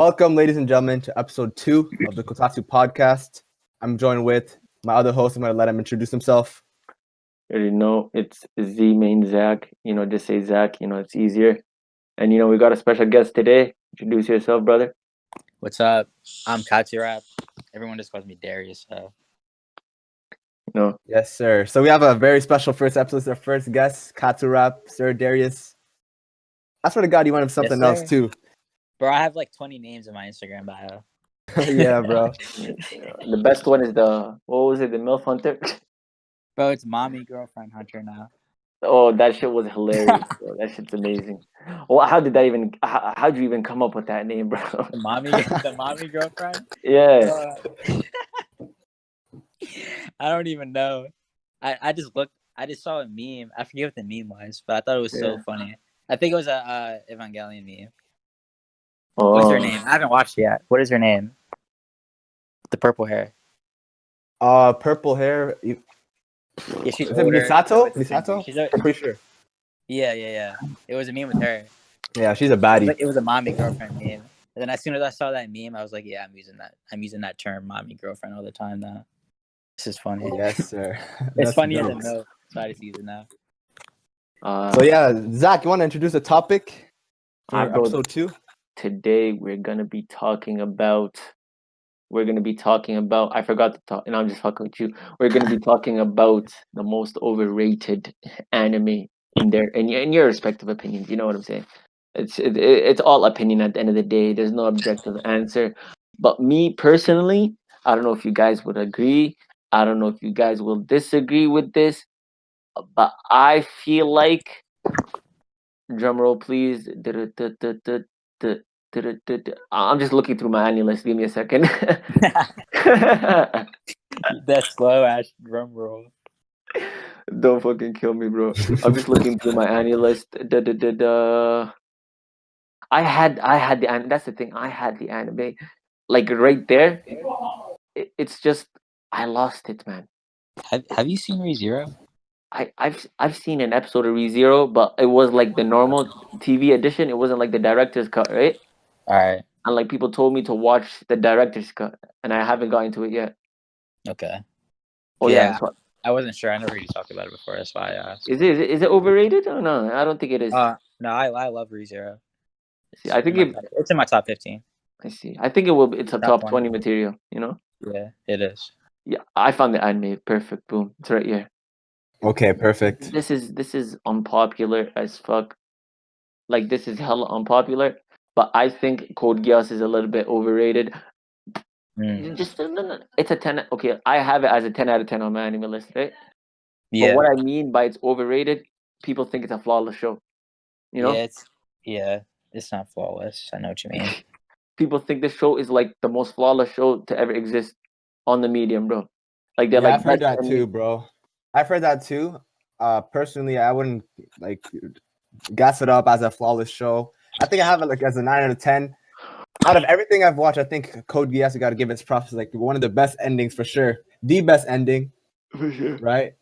Welcome, ladies and gentlemen, to episode 2 of the Kotatsu podcast. I'm joined with my other host. I'm going to let him introduce himself. You already know it's Z main Zach. Just say Zach. It's easier. And we got a special guest today. Introduce yourself, brother. What's up? I'm Kotatsu Rap. Everyone just calls me Darius. So. Yes, sir. So we have a very special first episode. It's our first guest, Kotatsu Rap, Sir Darius. I swear to God, you want something else too. Bro, I have like 20 names in my Instagram bio. Yeah, bro. The best one is the MILF Hunter? Bro, it's Mommy Girlfriend Hunter now. Oh, that shit was hilarious, bro. That shit's amazing. Well, how'd you even come up with that name, bro? The mommy girlfriend? Yeah. I don't even know. I just saw a meme. I forget what the meme was, but I thought it was so funny. I think it was a Evangelion meme. Oh. What's her name? I haven't watched it yet. What is her name? The purple hair. Purple hair. Yeah, she's Misato? Misato? I'm pretty sure. Yeah. It was a meme with her. Yeah, she's a baddie. It was a mommy girlfriend meme. And then as soon as I saw that meme, I was like, yeah, I'm using that term, mommy girlfriend, all the time now. This is funny. Yes, sir. It's funnier than milk, so I just use it now. So yeah, Zach, you want to introduce a topic for episode 2? Today we're gonna be talking about. I forgot to talk, and I'm just fucking with you. We're gonna be talking about the most overrated anime in your respective opinions. You know what I'm saying? It's all opinion at the end of the day. There's no objective answer. But me personally, I don't know if you guys would agree. I don't know if you guys will disagree with this. But I feel like, drum roll please. I'm just looking through my annual list. Give me a second. That slow ass drum roll. Don't fucking kill me, bro. I'm just looking through my annual list. I had the anime. That's the thing. I had the anime, like right there. It's just I lost it, man. Have you seen ReZero? I've seen an episode of ReZero, but it was like the normal TV edition. It wasn't like the director's cut, right? All right. And like people told me to watch the director's cut, and I haven't gotten to it yet. Okay. Oh yeah. I wasn't sure. I never really talked about it before. That's why I asked. Is it overrated? Oh no, I don't think it is. No, I love ReZero. See, I think it's in my top 15. I see. I think it will. It's a top 20 material. Yeah, it is. Yeah, I found the anime perfect. Boom, it's right here. Okay, perfect. This is unpopular as fuck. Like this is hella unpopular, but I think Code Geass is a little bit overrated. Just it's a 10. Okay, I have it as a 10 out of 10 on my anime list, right? Yeah. But what I mean by it's overrated, people think it's a flawless show. It's not flawless. I know what you mean. People think this show is like the most flawless show to ever exist on the medium, bro. Like they're I've heard that too, bro. I've heard that too. Personally, I wouldn't like gas it up as a flawless show. I think I have it like as a 9 out of 10. Out of everything I've watched, I think Code Geass, you got to give its props. Like one of the best endings for sure. The best ending, for sure, right?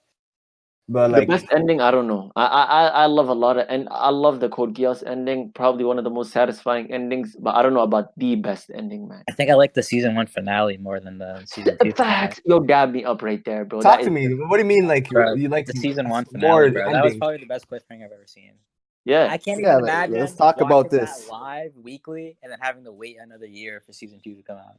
But the best ending, I don't know. I love a lot of, and I love the Code Geass ending. Probably one of the most satisfying endings. But I don't know about the best ending, man. I think I like the season 1 finale more than the season 2. Facts, yo, dab me up right there, bro. Talk to me. What do you mean, like bro, you like the season 1 finale, bro? That was probably the best cliffhanger I've ever seen. Yeah, I can't even imagine. Let's talk about this live weekly, and then having to wait another year for season 2 to come out.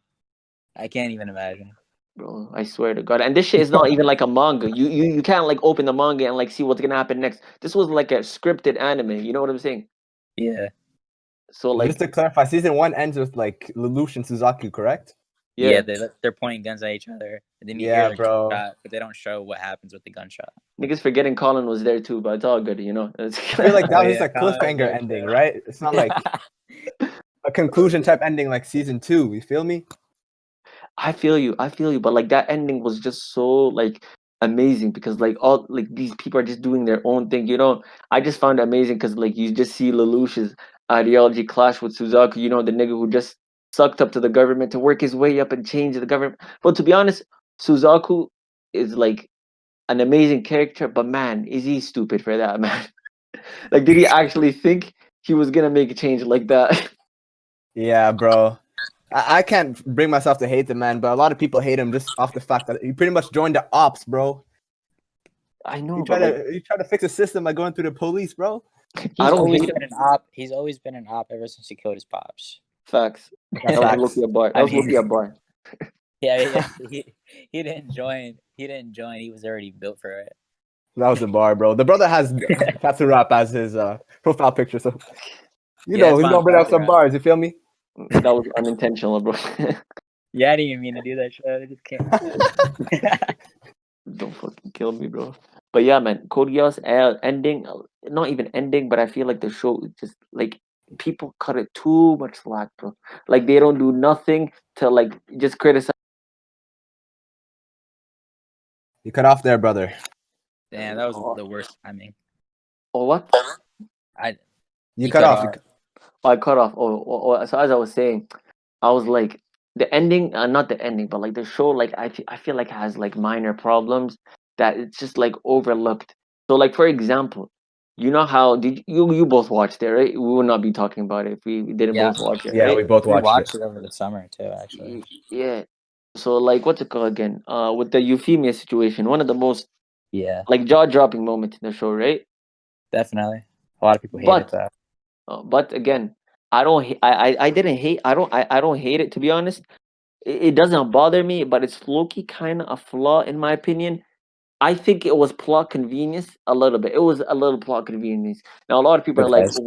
I can't even imagine, bro. I swear to God, and this shit is not even like a manga. You can't like open the manga and like see what's gonna happen next. This was like a scripted anime. You know what I'm saying? Yeah. So like, just to clarify, season 1 ends with like Lelouch and Suzaku, correct? Yeah, they're pointing guns at each other. And then you hear bro. gunshot, but they don't show what happens with the gunshot. Niggas forgetting Colin was there too, but it's all good, you know. I feel like that was just a cliffhanger ending, right? It's not like a conclusion type ending like season 2. You feel me? I feel you, but like that ending was just so like amazing because like all like these people are just doing their own thing, you know. I just found it amazing because like you just see Lelouch's ideology clash with Suzaku, you know, the nigga who just sucked up to the government to work his way up and change the government. But to be honest, Suzaku is like an amazing character, but man, is he stupid for that, man. Like, did he actually think he was gonna make a change like that? Yeah, bro. I can't bring myself to hate the man, but a lot of people hate him just off the fact that he pretty much joined the ops, bro. I know, He but tried to fix the system by going through the police, bro. I He's don't always hate been an op. He's always been an op ever since he killed his pops. facts. That's That was facts. low-key a bar. That I was low-key a mean, bar. yeah. He didn't join. He didn't join. He was already built for it. That was a bar, bro. The brother has Kotatsu rap as his profile picture, so Yeah, he's it's gonna bring out Kotatsu some rap. bars. You feel me? That was unintentional, bro. Yeah, I didn't even mean to do that shit. I just can't. Don't fucking kill me, bro. But yeah, man, Code Geass ending, not even ending, but I feel like the show is just like people cut it too much slack, bro. Like they don't do nothing to like just criticize. You cut off there, brother. Damn, that was the worst timing. Or what? You cut off. I cut off. So as I was saying, I was like the ending, not the ending, but like the show, like I feel like has like minor problems that it's just like overlooked. So like for example, you know how did you both watched it, right? We would not be talking about it if we didn't Yeah. both watch it, Yeah, right? we both We watched watched it. it over the summer too, actually. Yeah. So like what's it called again? With the Euphemia situation, one of the most Yeah, like jaw dropping moments in the show, right? definitely. A lot of people hated that. But again, I don't. I didn't hate. I don't hate it, to be honest. It doesn't bother me, but it's low-key kind of a flaw in my opinion. I think it was plot convenience a little bit. It was a little plot convenience. Now a lot of people are like, Because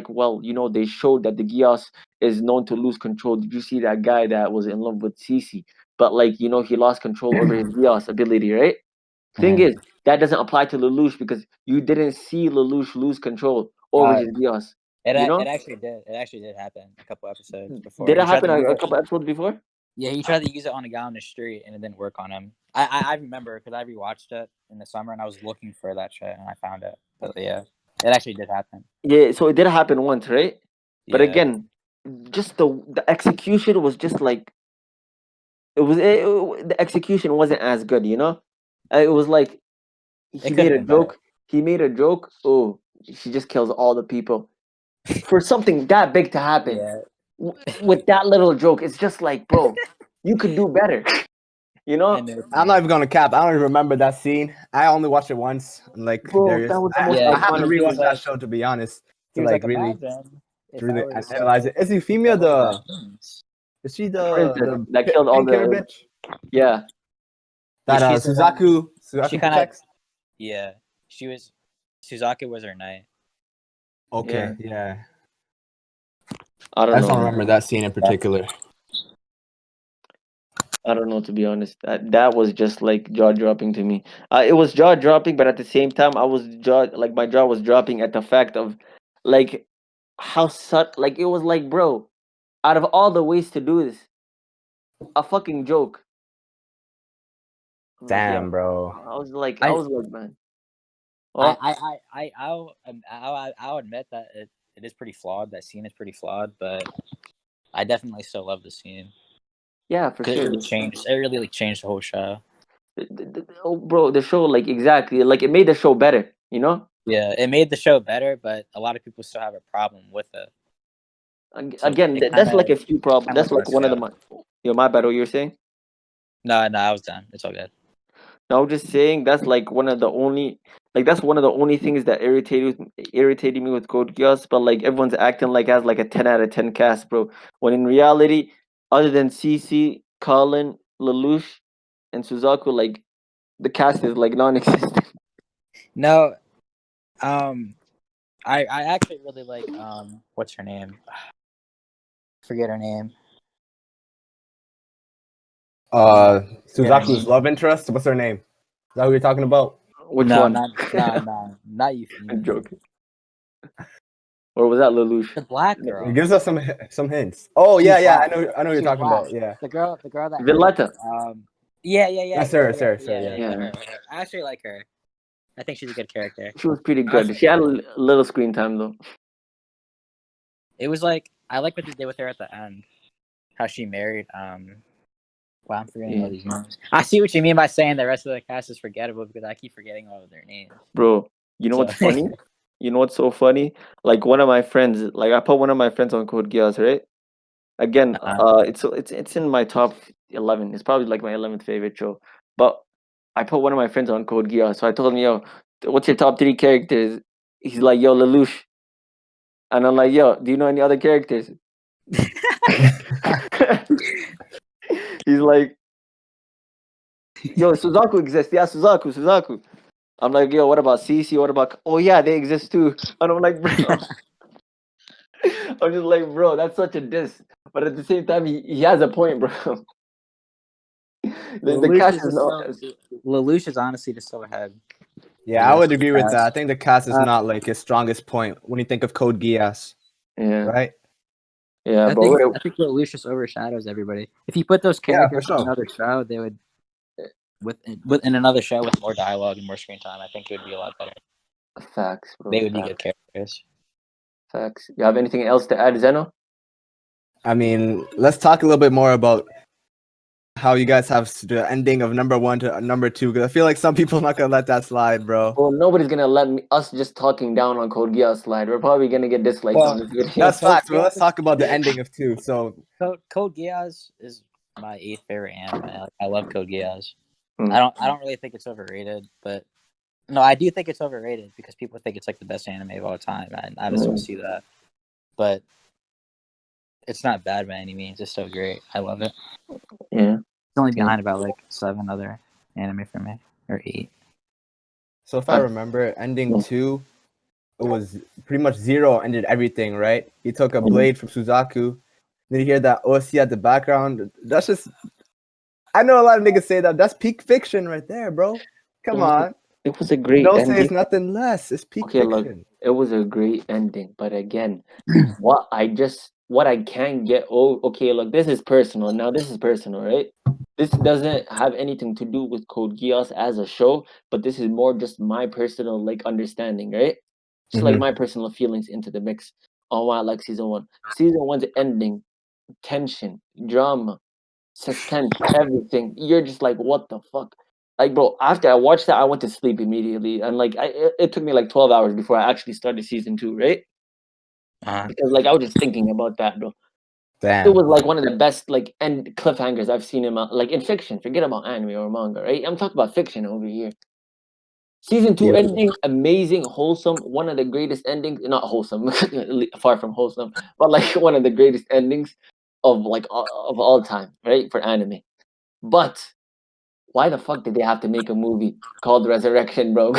well, you know, they showed that the Gios is known to lose control. Did you see that guy that was in love with Cece? But like, you know, he lost control over his Gios ability, right? Thing is, that doesn't apply to Lelouch because you didn't see Lelouch lose control over his Gios. it You know? actually did. It actually did happen a couple episodes before. Did He it tried to happen use a it. couple episodes before? Yeah, he tried to use it on a guy on the street, and it didn't work on him. I remember because I rewatched it in the summer, and I was looking for that shit, and I found it. But yeah, it actually did happen. Yeah, so it did happen once, right? But Yeah. again, just the execution was just like the execution wasn't as good, you know? It was like It he could made have a been better. joke. He made a joke. Oh, she just kills all the people for something that big to happen. Yeah. With that little joke, it's just like, bro, you could do better. You know? I'm not even gonna cap. I don't even remember that scene. I only watched it once. Like, Bro, that was the most Yeah, I have to iconic rewatch scene. that show to be honest. He To was like like, really, imagine if to really I was analyze it. Is Euphemia the? Is she Princess that killed all painkiller the bitch? yeah. That she's the one- Suzaku She kind of. protects? Yeah, she was. Suzaku was her knight. Okay, yeah. I I don't just know. don't remember that scene in particular. I don't know, to be honest. That was just like jaw dropping to me. It was jaw dropping, but at the same time, I was my jaw was dropping at the fact of like how like it was like, bro, out of all the ways to do this, a fucking joke. Damn, bro. I was like, man. I'll admit that it is pretty flawed. That scene is pretty flawed, but I definitely still love the scene. Yeah, for 'Cause sure. it really changed. It really like changed the whole show. Oh, bro, the show like exactly like it made the show better. You know. Yeah, it made the show better, but a lot of people still have a problem with it. So Again, it that's kinda, like a few problems. kinda That's went like on one of scale. the my bad. What you were saying? No, I was done. It's all good. No, I'm just saying that's like one of the only that's one of the only things that irritated me with Code Geass, but like everyone's acting like it has like a 10 out of 10 cast, bro. When in reality, other than CC, Colin, Lelouch, and Suzaku, like the cast is like non-existent. No, I actually really like what's her name? Forget her name. Suzaku's love interest. What's her name? Is that who you're talking about? Which no, one? not you. I'm joking. Or was that Lelouch? The black girl. It gives us some hints. Oh She's yeah, yeah. black. I know who you're She's talking black. about. Yeah. The girl that Villetta. Yeah. Yes, sir, sir, Yeah. Yeah. I actually like her. I think she's a good character. She was pretty good. She had a little screen time though. It was like I like what they did with her at the end. How she married wow, I'm forgetting all these names. I see what you mean by saying the rest of the cast is forgettable because I keep forgetting all of their names. Bro, you know what's funny? You know what's so funny? Like one of my friends, like I put one of my friends on Code Geass, right? Again, Uh-huh. it's in my top 11. It's probably like my 11th favorite show. But I put one of my friends on Code Geass, so I told him, "Yo, what's your top 3 characters?" He's like, "Yo, Lelouch," and I'm like, "Yo, do you know any other characters?" He's like, "Yo, Suzaku exists. Yeah, Suzaku." I'm like, "Yo, what about Cece? What about? Oh yeah, they exist too." And I'm like, "Bro," I'm just like, "Bro, that's such a diss." But at the same time, he has a point, bro. The Lelouch cast is is just not. so. Lelouch is honestly just so ahead. Yeah, The I rest would of the agree with that. I cast. think the cast is Uh, not like his strongest point when you think of Code Geass, Yeah, right? yeah, I but think I think Lelouch just overshadows everybody. If you put those Yeah, for characters in sure. another show, they would in another show with more dialogue and more screen time. I think it would be a lot better. facts, bro. They would be Facts. good characters. Facts. You have anything else to add, Zeno? I mean, let's talk a little bit more about how you guys have the ending of number 1 to number 2, because I feel like some people are not gonna let that slide, bro. Well, nobody's gonna let us just talking down on Code Geass slide. We're probably gonna get dislikes on this video. That's facts. But let's talk about the ending of 2. So Code Geass is my 8th favorite anime. Like, I love Code Geass. Hmm. I don't really think it's overrated, but no, I do think it's overrated because people think it's like the best anime of all time. I just don't see that. But it's not bad by any means. It's so great. I love it. Yeah. It's only behind about like 7 other anime for me, or 8. So if I remember, ending 2, it was pretty much Zero ended everything, right? He took a blade from Suzaku. Then you hear that OC at the background. That's just, I know a lot of niggas say that. That's peak fiction right there, bro. Come on. It was a great Don't ending. say it's nothing less. It's peak Okay, look, fiction. it was a great ending, but again, what I can get. Oh, okay, look, this is personal. Now, this is personal, right? This doesn't have anything to do with Code Geass as a show, but this is more just my personal like understanding, right? Just like Mhm. my personal feelings into the mix on why I like season 1. Season 1's ending, tension, drama, suspense, everything. You're just like, what the fuck? Like, bro, after I watched that, I went to sleep immediately, and like, it took me like 12 hours before I actually started season 2, right? Because like I was just thinking about that, bro. It Damn. was like one of the best like end cliffhangers I've seen in my like in fiction. Forget about anime or manga, right? I'm talking about fiction over here. Season 2 Yeah. ending, amazing, wholesome, one of the greatest endings. Not wholesome, far from wholesome, but like one of the greatest endings of like of all time, right? For anime. But why the fuck did they have to make a movie called Resurrection, bro?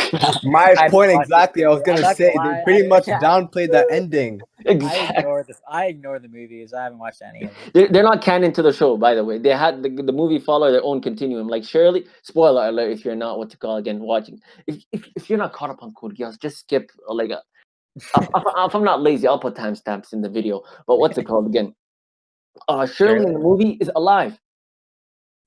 My I point watched it. exactly. I was I'm gonna not say gonna they lie. pretty much downplayed that ending. Exactly. I ignore the movies. I haven't watched any of them. They're not canon to the show, by the way. They had the movie follow their own continuum. Like Shirley, spoiler alert if you're not what to call again watching. If you're not caught up on Code Geass, just skip like if I'm not lazy, I'll put timestamps in the video. But what's it called again? Shirley in the movie is alive.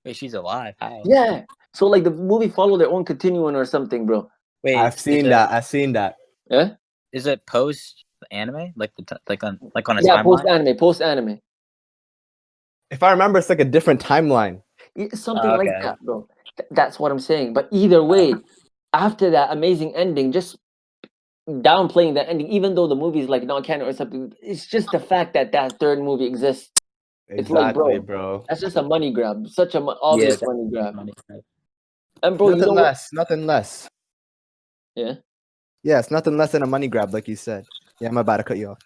Wait, she's alive. How? Yeah. So like the movie follow their own continuum or something, bro. Wait, I've seen that. I've seen that. Yeah. Is it post anime? Like like on a Yeah. timeline? Post anime. If I remember, it's like a different timeline. Something like Okay. that, bro. That's what I'm saying. But either way, after that amazing ending, just downplaying that ending, even though the movie is like non canon or something, it's just the fact that that third movie exists. It's like, Exactly, bro, bro. that's just a money grab, such a Yeah, obvious money grab. money. And bro, you Nothing know what? less. Nothing less. Yeah. Yeah, it's nothing less than a money grab, like you said. Yeah, I'm about to cut you off.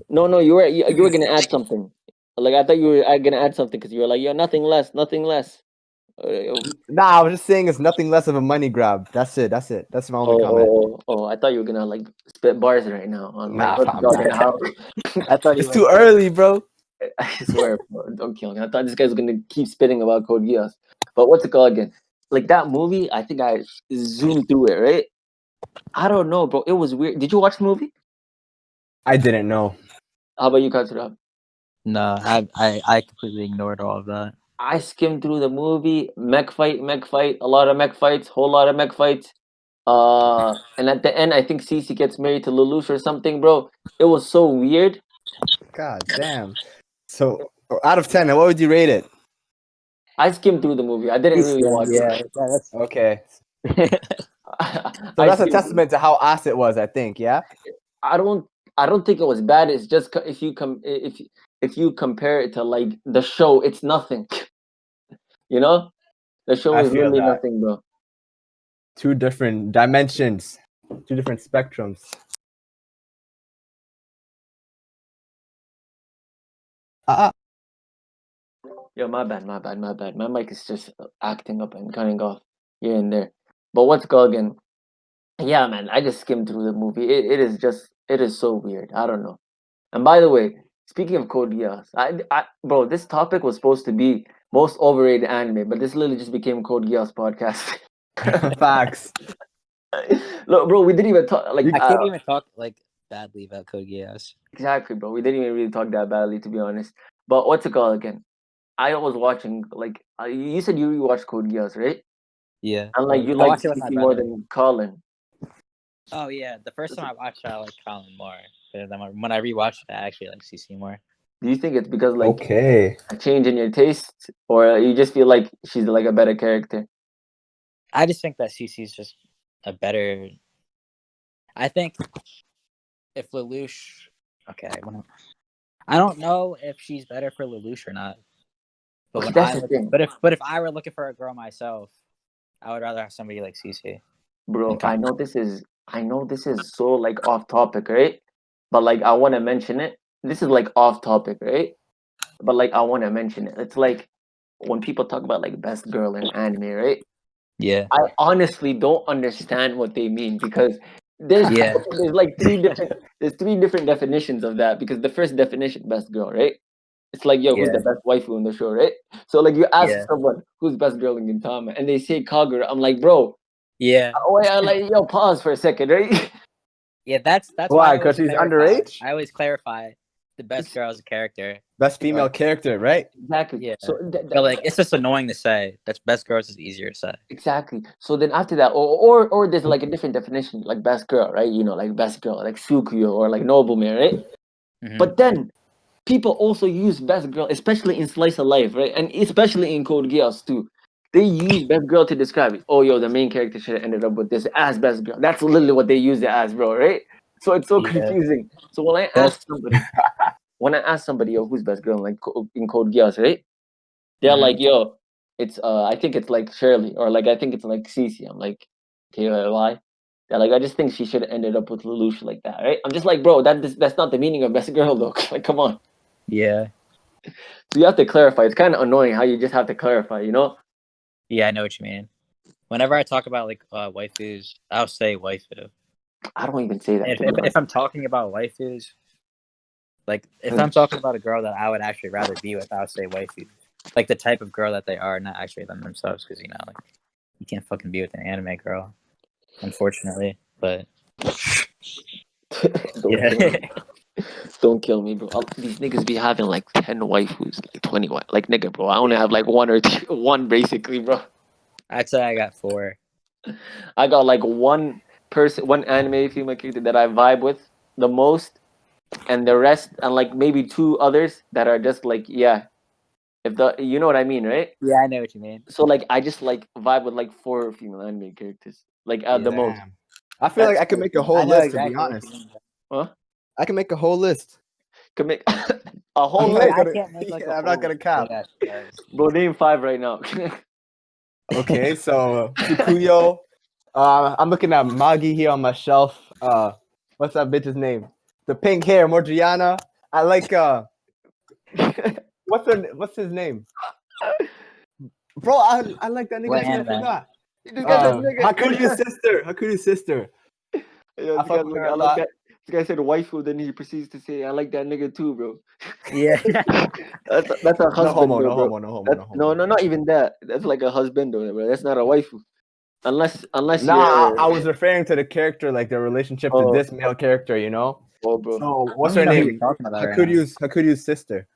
No, you were gonna add something. Like I thought you were gonna add something because you were like, yeah, nothing less, nothing less. Nah, I was just saying it's nothing less of a money grab. That's it. That's it. That's my only comment. I thought you were gonna like spit bars right now on like Nah, what's fam, dog in nah. the house. I thought It's too early, bro. I swear, bro, don't kill me. I thought this guy's gonna keep spitting about Code Geass. But what's it called again? Like that movie, I think I zoomed through it, right? I don't know, bro. It was weird. Did you watch the movie? I didn't know. How about you, Katsura? No, I completely ignored all of that. I skimmed through the movie. Mech fight, a lot of mech fights, whole lot of mech fights. And at the end, I think Cece gets married to Lelouch or something, bro. It was so weird. God damn. So out of 10, what would you rate it? I skimmed through the movie. I didn't really watch it. That's Okay. I So that's a skimmed- testament to how ass it was, I think, yeah? I don't think it was bad. It's just if you come if if you compare it to like the show, it's nothing. You know, the show I is feel really that. nothing, bro. 2 different dimensions, 2 different spectrums. Yo, my bad. My mic is just acting up and cutting off here and there. But what's called again? Yeah, man, I just skimmed through the movie. It is so weird. I don't know. And by the way, speaking of Code Geass, bro, this topic was supposed to be most overrated anime, but this literally just became Code Geass podcast. Facts. Look, bro, we didn't even talk like I can't even talk like badly about Code Geass. exactly, bro. We didn't even really talk that badly, to be honest. But what's it called again? I was watching like you said you rewatched Code Geass, right? Yeah. And like you I like watched it with my Kiki more brother. than Colin. Oh yeah, the first time I watched it, I like Colin more. But then when I rewatched it, I actually like CC more. Do you think it's because like Okay. a change in your taste, or you just feel like she's like a better character? I just think that CC's just a better. I think if Lelouch, okay, I don't know if she's better for Lelouch or not. But Okay, that's the thing. but if I were looking for a girl myself, I would rather have somebody like CC. Bro, Okay. I know this is so like off topic, right? But like I want to mention it. This is like off topic, right? But like I want to mention it. It's like when people talk about like best girl in anime, right? Yeah. I honestly don't understand what they mean because there's Yeah. there's like three different definitions of that because the first definition best girl, right? It's like, yo, who's Yeah. the best waifu in the show, right? So like you ask Yeah. someone who's best girl in Gintama and they say Kagura, I'm like, bro, Yeah. wait, I like yo, pause for a second, right? Yeah, that's why Why? I always Because she's clarify. underage? I always clarify the best girl as a character. Best female character, right? Exactly. Yeah. So But like it's just annoying to say. That's best girls is easier to say. exactly. So then after that, or there's like a different definition, like best girl, right? You know, like best girl, like Sukuyo or like nobleman, right? Mhm. But then people also use best girl, especially in slice of life, right? And especially in Code Geass too. They use best girl to describe it. Oh, yo, the main character should have ended up with this as best girl. That's literally what they use it as, bro, right? So it's so Yeah. confusing. So when I ask somebody, yo, who's best girl in, like in Code Geass, right? They're Mhm. like, yo, it's I think it's like Shirley, or like I think it's like Cece. I'm like, okay, why? They're like, I just think she should have ended up with Lelouch like that, right? I'm just like, bro, that's not the meaning of best girl, though. Like, come on. Yeah. So you have to clarify. It's kind of annoying how you just have to clarify, you know? Yeah, I know what you mean. Whenever I talk about like waifus, I'll say waifu. I don't even say that. If I'm talking about waifus, like if I'm talking about a girl that I would actually rather be with, I would say waifu. Like the type of girl that they are, not actually them themselves, because like you can't fucking be with an anime girl, unfortunately. But Don't kill me, bro. These niggas be having like 10 waifus, like 20 like nigga, bro. I only have like one or two, one basically, bro. I'd say I got 4. I got like one anime female character that I vibe with the most, and the rest, and like maybe 2 others that are just like, yeah, you know what I mean, right? Yeah, I know what you mean. So like I just like vibe with like 4 female anime characters, like at the most. Damn. I feel like I could make a whole I know list, exactly to be what honest. you mean. Huh? I can make a whole list. Can make a whole I'm list, not gonna, I can't make like a I'm not whole gonna cap. bro. Name 5 right now. Okay, so Tsukuyo. I'm looking at Magi here on my shelf. What's that bitch's name? The pink hair, Morgiana. I like what's his name? Bro, I like that nigga What too. I anime? forgot. You just got this nigga. Hakuryu's sister. Yo, I this fuck guy's with like, her a I like lot. that. This guy said waifu, then he proceeds to say, I like that nigga too, bro. Yeah. That's a husband, No bro. homo. No, not even that. That's like a husband, bro. That's not a waifu. Unless Nah, you're. I was referring to the character, like their relationship to this male character, you know? Oh, bro. So what's I her don't even know who name? you're talking about right now. Hakuryu's sister.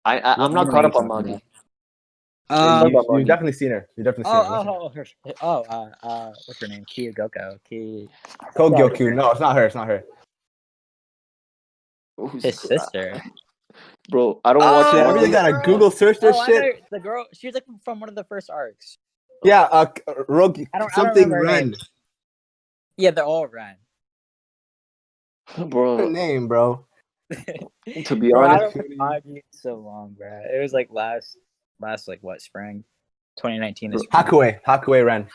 I'm not caught up on Magi. You've definitely seen her. You've definitely seen her. What's her name? Kyogoko. Kogyoku. No, it's not her. It's not her. His sister. Bro, I don't watch I that. really gotta Google search this I shit. know the girl. She was like from one of the first arcs. Yeah, Rogue I don't something remember her Ren. name. Yeah, they're all Ren. Her Bro, name, bro. To be Bro, I honest, don't know so long, bro. It was like last like what spring, 2019 is spring. Hakue Ren.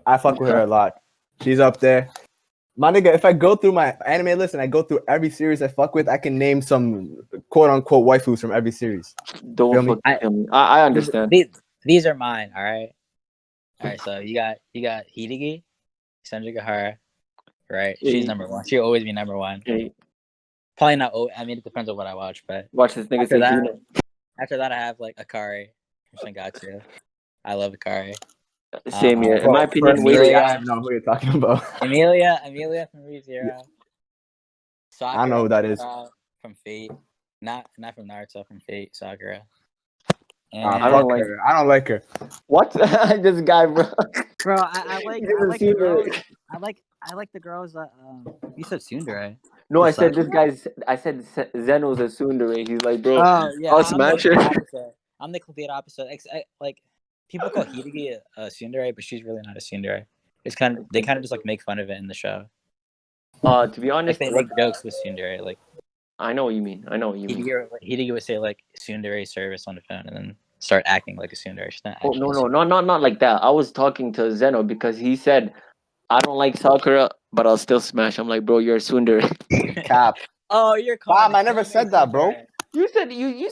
I fuck with her a lot. She's up there. My nigga, if I go through my anime list and I go through every series I fuck with, I can name some quote unquote waifus from every series. don't Feel me? fucking tell me. I understand. These are mine. All right. So you got Hideki, Senjigahara, right? She's number one. She'll always be number one. Hey, Probably not. I mean, it depends on what I watch, but watch this nigga after say that, Hina. after that, I have like Akari from Shingatsu. I love Akari. Same here. In Bro, my opinion, first wait. three, I don't know who you're talking about. Amelia from ReZero. Sakura I don't know who that is. From Fate. Not from Naruto, from Fate. Sakura. And I don't like her. I don't like her. what this guy, bro. bro, I like the girls. I like the girls that you said tsundere. No, I Just said Sakura. this guy's. I said Zeno's a tsundere. He's like, bro, Oh yeah, I'll smash her. I'm the complete opposite. Like people call Hideki a tsundere, but she's really not a tsundere. It's they kind of just like make fun of it in the show. To be Like honest, they make jokes with tsundere. Like I know what you mean. Hideki would say like tsundere service on the phone, and then start acting like a tsundere. She's not. Oh no, not like that. I was talking to Zeno because he said, I don't like Sakura, but I'll still smash. I'm like, bro, you're a tsundere. Cap. Oh, you're Bam, I never said that, bro. You just said you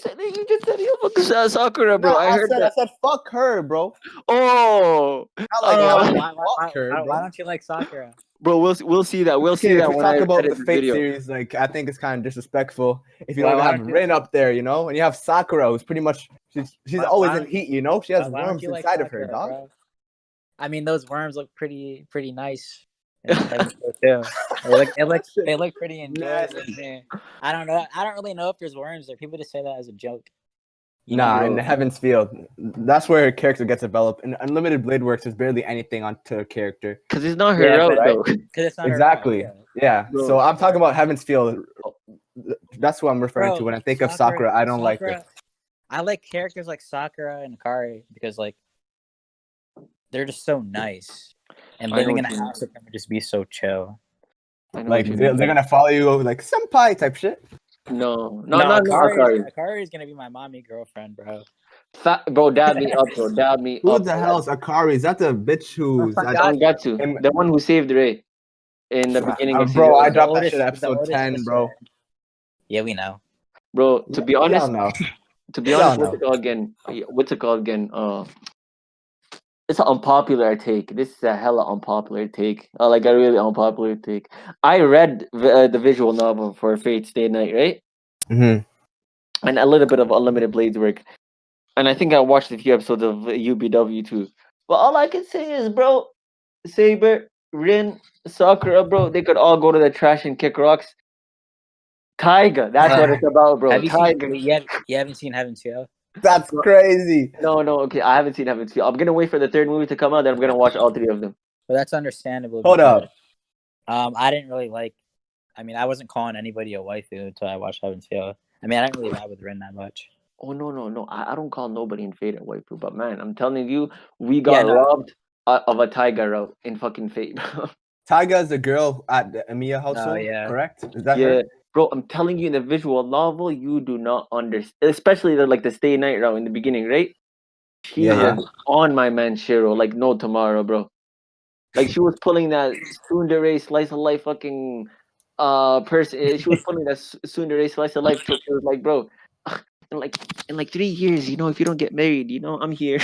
fuck Sakura, bro. No, I heard that. I said fuck her, bro. Oh, Not like why don't you like Sakura? bro, we'll see that. We'll see If that we when talk I about edit the this Fate video. series, like I think it's kind of disrespectful if you Why don't have don't you Rin like up there, you know, and you have Sakura, who's pretty much she's always in heat, you know. She has why don't worms you like inside Sakura, of her, dog. bro? I mean, those worms look pretty nice. In the show too. They look pretty enjoyable. I don't know. I don't really know if there's worms there. People just say that as a joke. In the Heaven's Field, that's where her character gets developed. In Unlimited Blade Works, there's barely anything onto her character. Because it's not her route, though. Because it's not exactly. her route, yeah. So I'm talking about Heaven's Field. That's what I'm referring to when I think of Sakura. I don't like her. I like characters like Sakura and Akari because like they're just so nice, and living in a house with them would just be so chill. Like they're gonna follow you like senpai type shit. No, Akari. Akari is gonna be my mommy girlfriend, bro. Bro, dab me up, bro. Dab me Who up. Who the hell is Akari? Is that the bitch who's Zangatsu, the one who saved Ray in the beginning of bro, I dropped that shit at episode 10, bro. Yeah, we know. Bro, to be honest, what's it called again? It's an unpopular take. This is a hella unpopular take. Like a really unpopular take. I read the visual novel for Fate Stay Night, right? Mm-hmm. And a little bit of Unlimited Blades work. And I think I watched a few episodes of UBW too. But all I can say is, bro, Saber, Rin, Sakura, bro, they could all go to the trash and kick rocks. Taiga, that's what it's about, bro. You haven't seen Heaven's Field? That's crazy. No, okay, I haven't seen Heaven's Field. I'm gonna wait for the third movie to come out, then I'm gonna watch all three of them. Well, that's understandable. Hold up. I didn't really like. I mean, I wasn't calling anybody a waifu until I watched Heaven's Field. I mean, I didn't really vibe with Rin that much. Oh no! I don't call nobody in Fate a waifu, but man, I'm telling you, we got robbed of a Taiga route in fucking Fate, bro. Taiga is the girl at the Emiya household, correct? Is that her? Bro, I'm telling you, in the visual novel, you do not understand, especially the Stay Night route in the beginning, right? She was on my man Shiro like no tomorrow, bro. Like she was pulling that tsundere slice of life fucking person. She was pulling that tsundere slice of life. So she was like, bro, in like 3 years, you know, if you don't get married, you know, I'm here.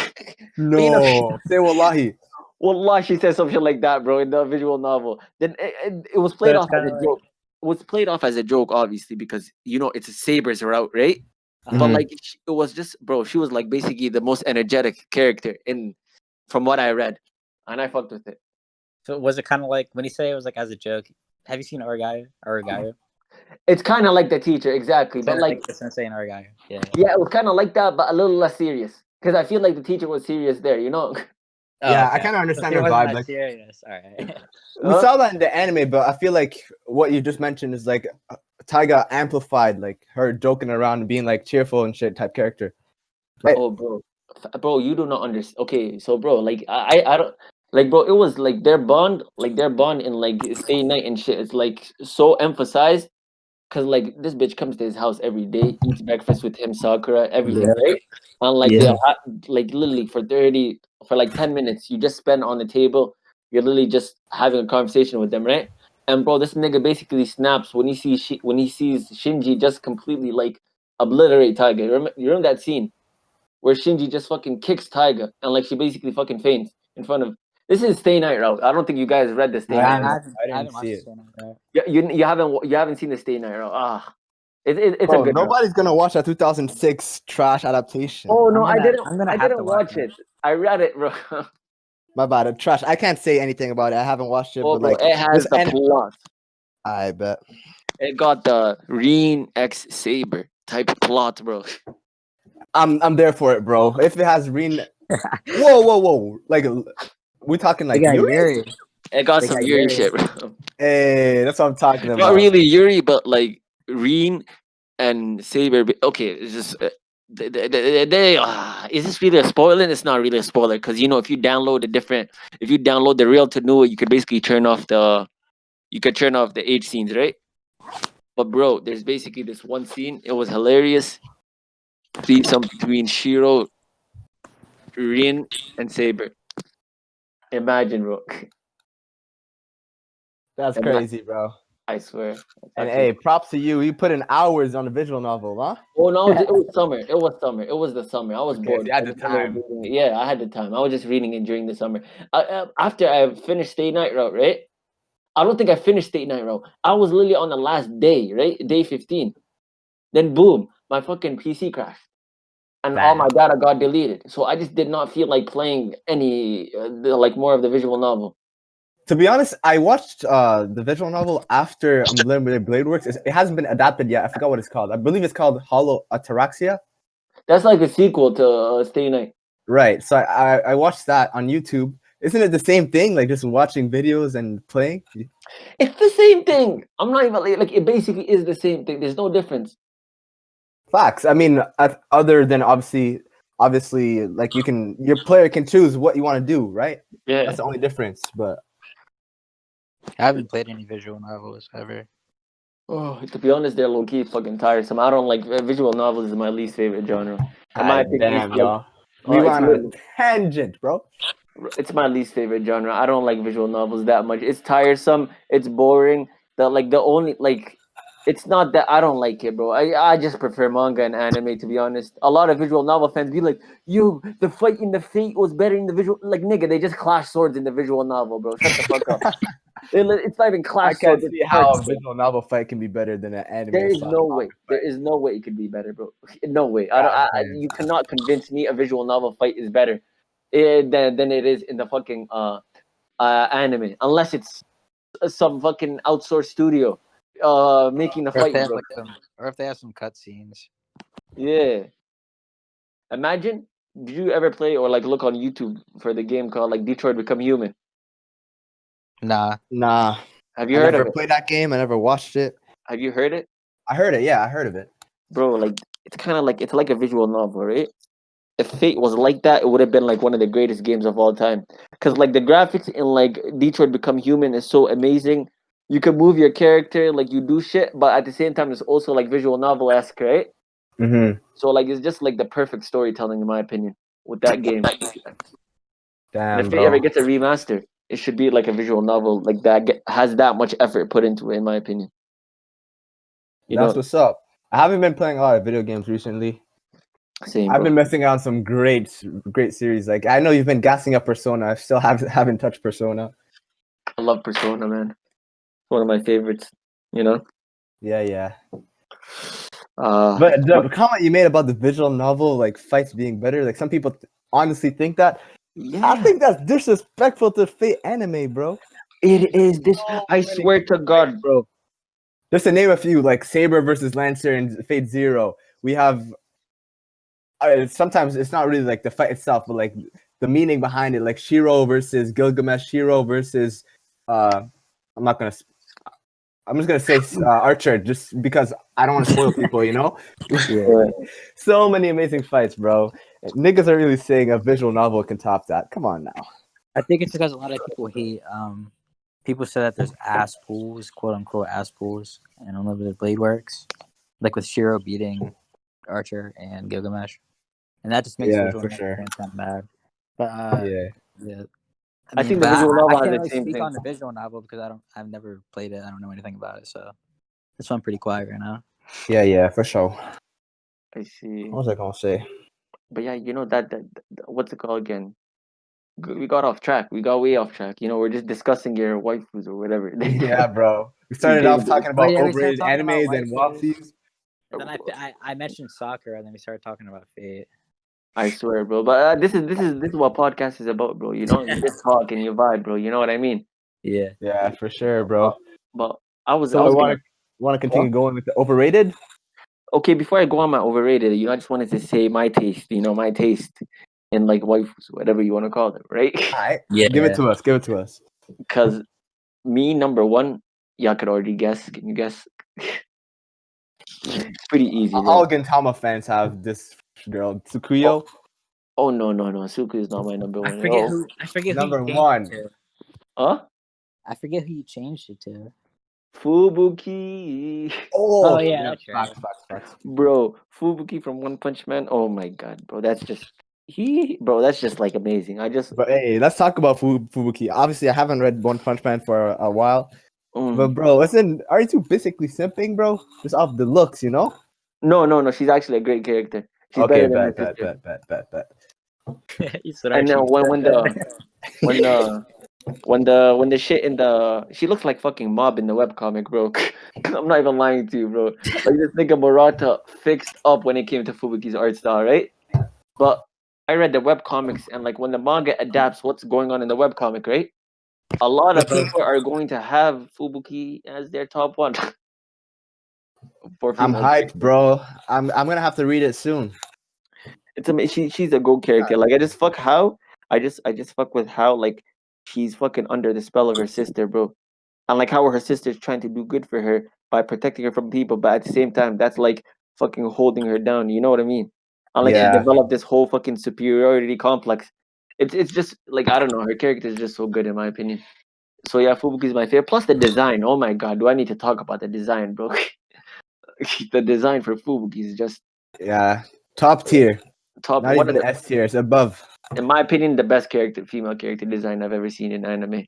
No, you know, say wallahi. Wallah, she said something like that, bro, in the visual novel. Then it was played off as a joke. It was played off as a joke, obviously, because you know it's a Saber's route, right? Mm-hmm. But like it was just, bro, she was like basically the most energetic character from what I read, and I fucked with it. So was it kind of like when you say it was like as a joke? Have you seen Origayo? It's kind of like the teacher, exactly, but like the sensei in Origayo. Yeah, it was kind of like that, but a little less serious. Because I feel like the teacher was serious there, you know. Yeah, I kind of understand her vibe. Like, serious. All right. We saw that in the anime, but I feel like what you just mentioned is like Taiga amplified, like her joking around and being like cheerful and shit type character. Right? Oh, bro, you do not understand. Okay, so bro, like I don't like, bro. It was like their bond in like Stay Night and shit. It's like so emphasized Cause like this bitch comes to his house every day, eats breakfast with him, Sakura, everything, Yeah. right? And like Yeah. like literally for like 10 minutes, you just spend on the table. You're literally just having a conversation with them, right? And bro, this nigga basically snaps when he sees Shinji just completely like obliterate Taiga. You remember that scene where Shinji just fucking kicks Taiga and like she basically fucking faints in front of. This is Stay Night Route. I don't think you guys read the Stay Night Route. I didn't see it. You haven't seen the Stay Night Route. It's Bro, a good route. nobody's gonna watch that 2006 trash adaptation. Oh no, I'm I gonna have didn't to watch it. I read it, bro. My bad, trash. I can't say anything about it. I haven't watched it, Oh, but bro, like it has this the plot. I bet. It got the Reen X Saber type plot, bro. I'm there for it, bro. If it has Reen, whoa, like we talking like They got Yuri? Yuri. It got They some got Yuri Yuri. shit, bro. Hey, that's what I'm talking about. Not really Yuri, but like Reen and Saber. Okay, it's just is this really a spoiler? It's not really a spoiler because you know if you download the real to know it, you could basically turn off the age scenes, right? But bro, there's basically this one scene. It was hilarious. Threesome between Shiro, Rin, and Saber. Imagine, bro. That's crazy, bro. I swear. And hey, props to you. You put in hours on a visual novel, huh? Oh no, it was summer. It was summer. It was the summer. I was Okay, bored. so you had I the just ended up time. reading it. Yeah, I had the time. I was just reading it during the summer. After I finished Stay Night Route, right? I don't think I finished Stay Night Route. I was literally on the last day, right? Day 15. Then boom, my fucking PC crashed. And all my data got deleted. So I just did not feel like playing any more of the visual novel. To be honest, I watched the visual novel after Unlimited Blade Works. It hasn't been adapted yet. I forgot what it's called. I believe it's called Hollow Ataraxia. That's like a sequel to Stay Night. Right. So I watched that on YouTube. Isn't it the same thing? Like just watching videos and playing? It's the same thing. I'm not even like it basically is the same thing. There's no difference. Facts. I mean, other than obviously, like your player can choose what you want to do, right? Yeah. That's the only difference. But I haven't played any visual novels ever. Oh, to be honest, they're low key fucking tiresome. I don't like visual novels. Is my least favorite genre. In my opinion, damn, it's y'all. We went on a tangent, bro. It's my least favorite genre. I don't like visual novels that much. It's tiresome. It's boring. It's not that I don't like it, bro. I just prefer manga and anime, to be honest. A lot of visual novel fans be like, "Yo, the fight in the Fate was better in the visual." Like, nigga, they just clash swords in the visual novel, bro. Shut the fuck up. It's not even clash I can't swords. see how a visual novel fight can be better than an anime. There is no way. There is no way it could be better, bro. No way. You cannot convince me a visual novel fight is better than it is in the fucking anime, unless it's some fucking outsourced studio making the Or if fight, they have bro. or if they have some cutscenes. Yeah. Imagine. Did you ever play or like look on YouTube for the game called like Detroit Become Human? Nah. Have you I heard never of it? played that game. I never watched it. Have you heard it? I heard it. Yeah, I heard of it. Bro, like it's kind of like it's like a visual novel, right? If Fate was like that, it would have been like one of the greatest games of all time. Because like the graphics in like Detroit Become Human is so amazing. You can move your character, like you do shit, but at the same time, it's also like visual novel esque, right? Mm-hmm. So like it's just like the perfect storytelling, in my opinion, with that game. Damn, And if bro. it ever gets a remaster, it should be like a visual novel, like that has that much effort put into it, in my opinion. That's what's up. I haven't been playing a lot of video games recently. Same. I've been missing out on some great series. Like I know you've been gassing up Persona. I still haven't touched Persona. I love Persona, man. It's one of my favorites. You know. Yeah. But the comment you made about the visual novel, like fights being better, like some people honestly think that. Yeah. I think that's disrespectful to Fate anime, bro. It is this. I swear to God, bro. Just to name a few, like Saber versus Lancer and Fate Zero. We have. Sometimes it's not really like the fight itself, but like the meaning behind it, like Shiro versus Gilgamesh, Shiro versus. I'm just gonna say Archer, just because I don't want to spoil people, you know. Yeah. So many amazing fights, bro. Niggas are really saying a visual novel can top that. Come on now. I think it's because a lot of people people say that there's ass pools, quote unquote ass pools, in Unlimited Blade Works, like with Shiro beating Archer and Gilgamesh, and that just makes Yeah, visual for novel sure. fans kind of mad. But Yeah. yeah, I think the but visual novel I has can't the really same speak thing. on the visual novel because I've never played it. I don't know anything about it, so that's why I'm pretty quiet right now. Yeah, for sure. I see. What was I gonna say? But yeah, you know that what's it called again? We got off track. We got way off track. You know, we're just discussing your waifus or whatever. Yeah, bro. We Your started off database. talking Oh about yeah, we started overrated talking about animes and waifus, wapsies. and then I mentioned soccer, and then we started talking about Fate. I swear, bro. But this is what podcast is about, bro. You know, you just talk and you vibe, bro. You know what I mean? Yeah. Yeah, for sure, But, bro. but I was So I gonna. want to continue going with the overrated. Okay, before I go on my overrated, you know, I just wanted to say my taste. You know, my taste in like waifus, whatever you want to call them, right? All right. Yeah. Give it to us. Give it to us. Because me, number one, y'all could already guess. Can you guess? It's pretty easy, bro. All Gintama fans have this girl, Tsukuyo. Oh no, Suku is not my number one. I forget Number who you one. changed it to. Huh? I forget who you changed it to. Fubuki. Oh, yeah, that's right. Facts. Bro, Fubuki from One Punch Man. Oh my god, bro. That's just that's just like amazing. But hey, let's talk about Fubuki. Obviously, I haven't read One Punch Man for a while. But bro, aren't you basically simping, bro? Just off the looks, you know? No. She's actually a great character. She's Okay, better than her bet. sister. You said And Archie. when the shit in the she looks like fucking Mob in the webcomic, bro. I'm not even lying to you, bro. Like just think of Murata fixed up when it came to Fubuki's art style, right? But I read the webcomics and like when the manga adapts what's going on in the webcomic, right? A lot of people are going to have Fubuki as their top one. I'm hyped, bro. I'm gonna have to read it soon. It's amazing. She's a goat character. Like I just fuck with how like she's fucking under the spell of her sister, bro. And like how her sister's trying to do good for her by protecting her from people, but at the same time, that's like fucking holding her down. You know what I mean? And like she Yeah. developed this whole fucking superiority complex. It's just like I don't know. Her character is just so good in my opinion. So yeah, Fubuki is my favorite. Plus the design. Oh my god, do I need to talk about the design, bro? The design for Fubuki is just top tier. top. Not One even of the, S tier. It's above. in my opinion, the best female character design I've ever seen in anime.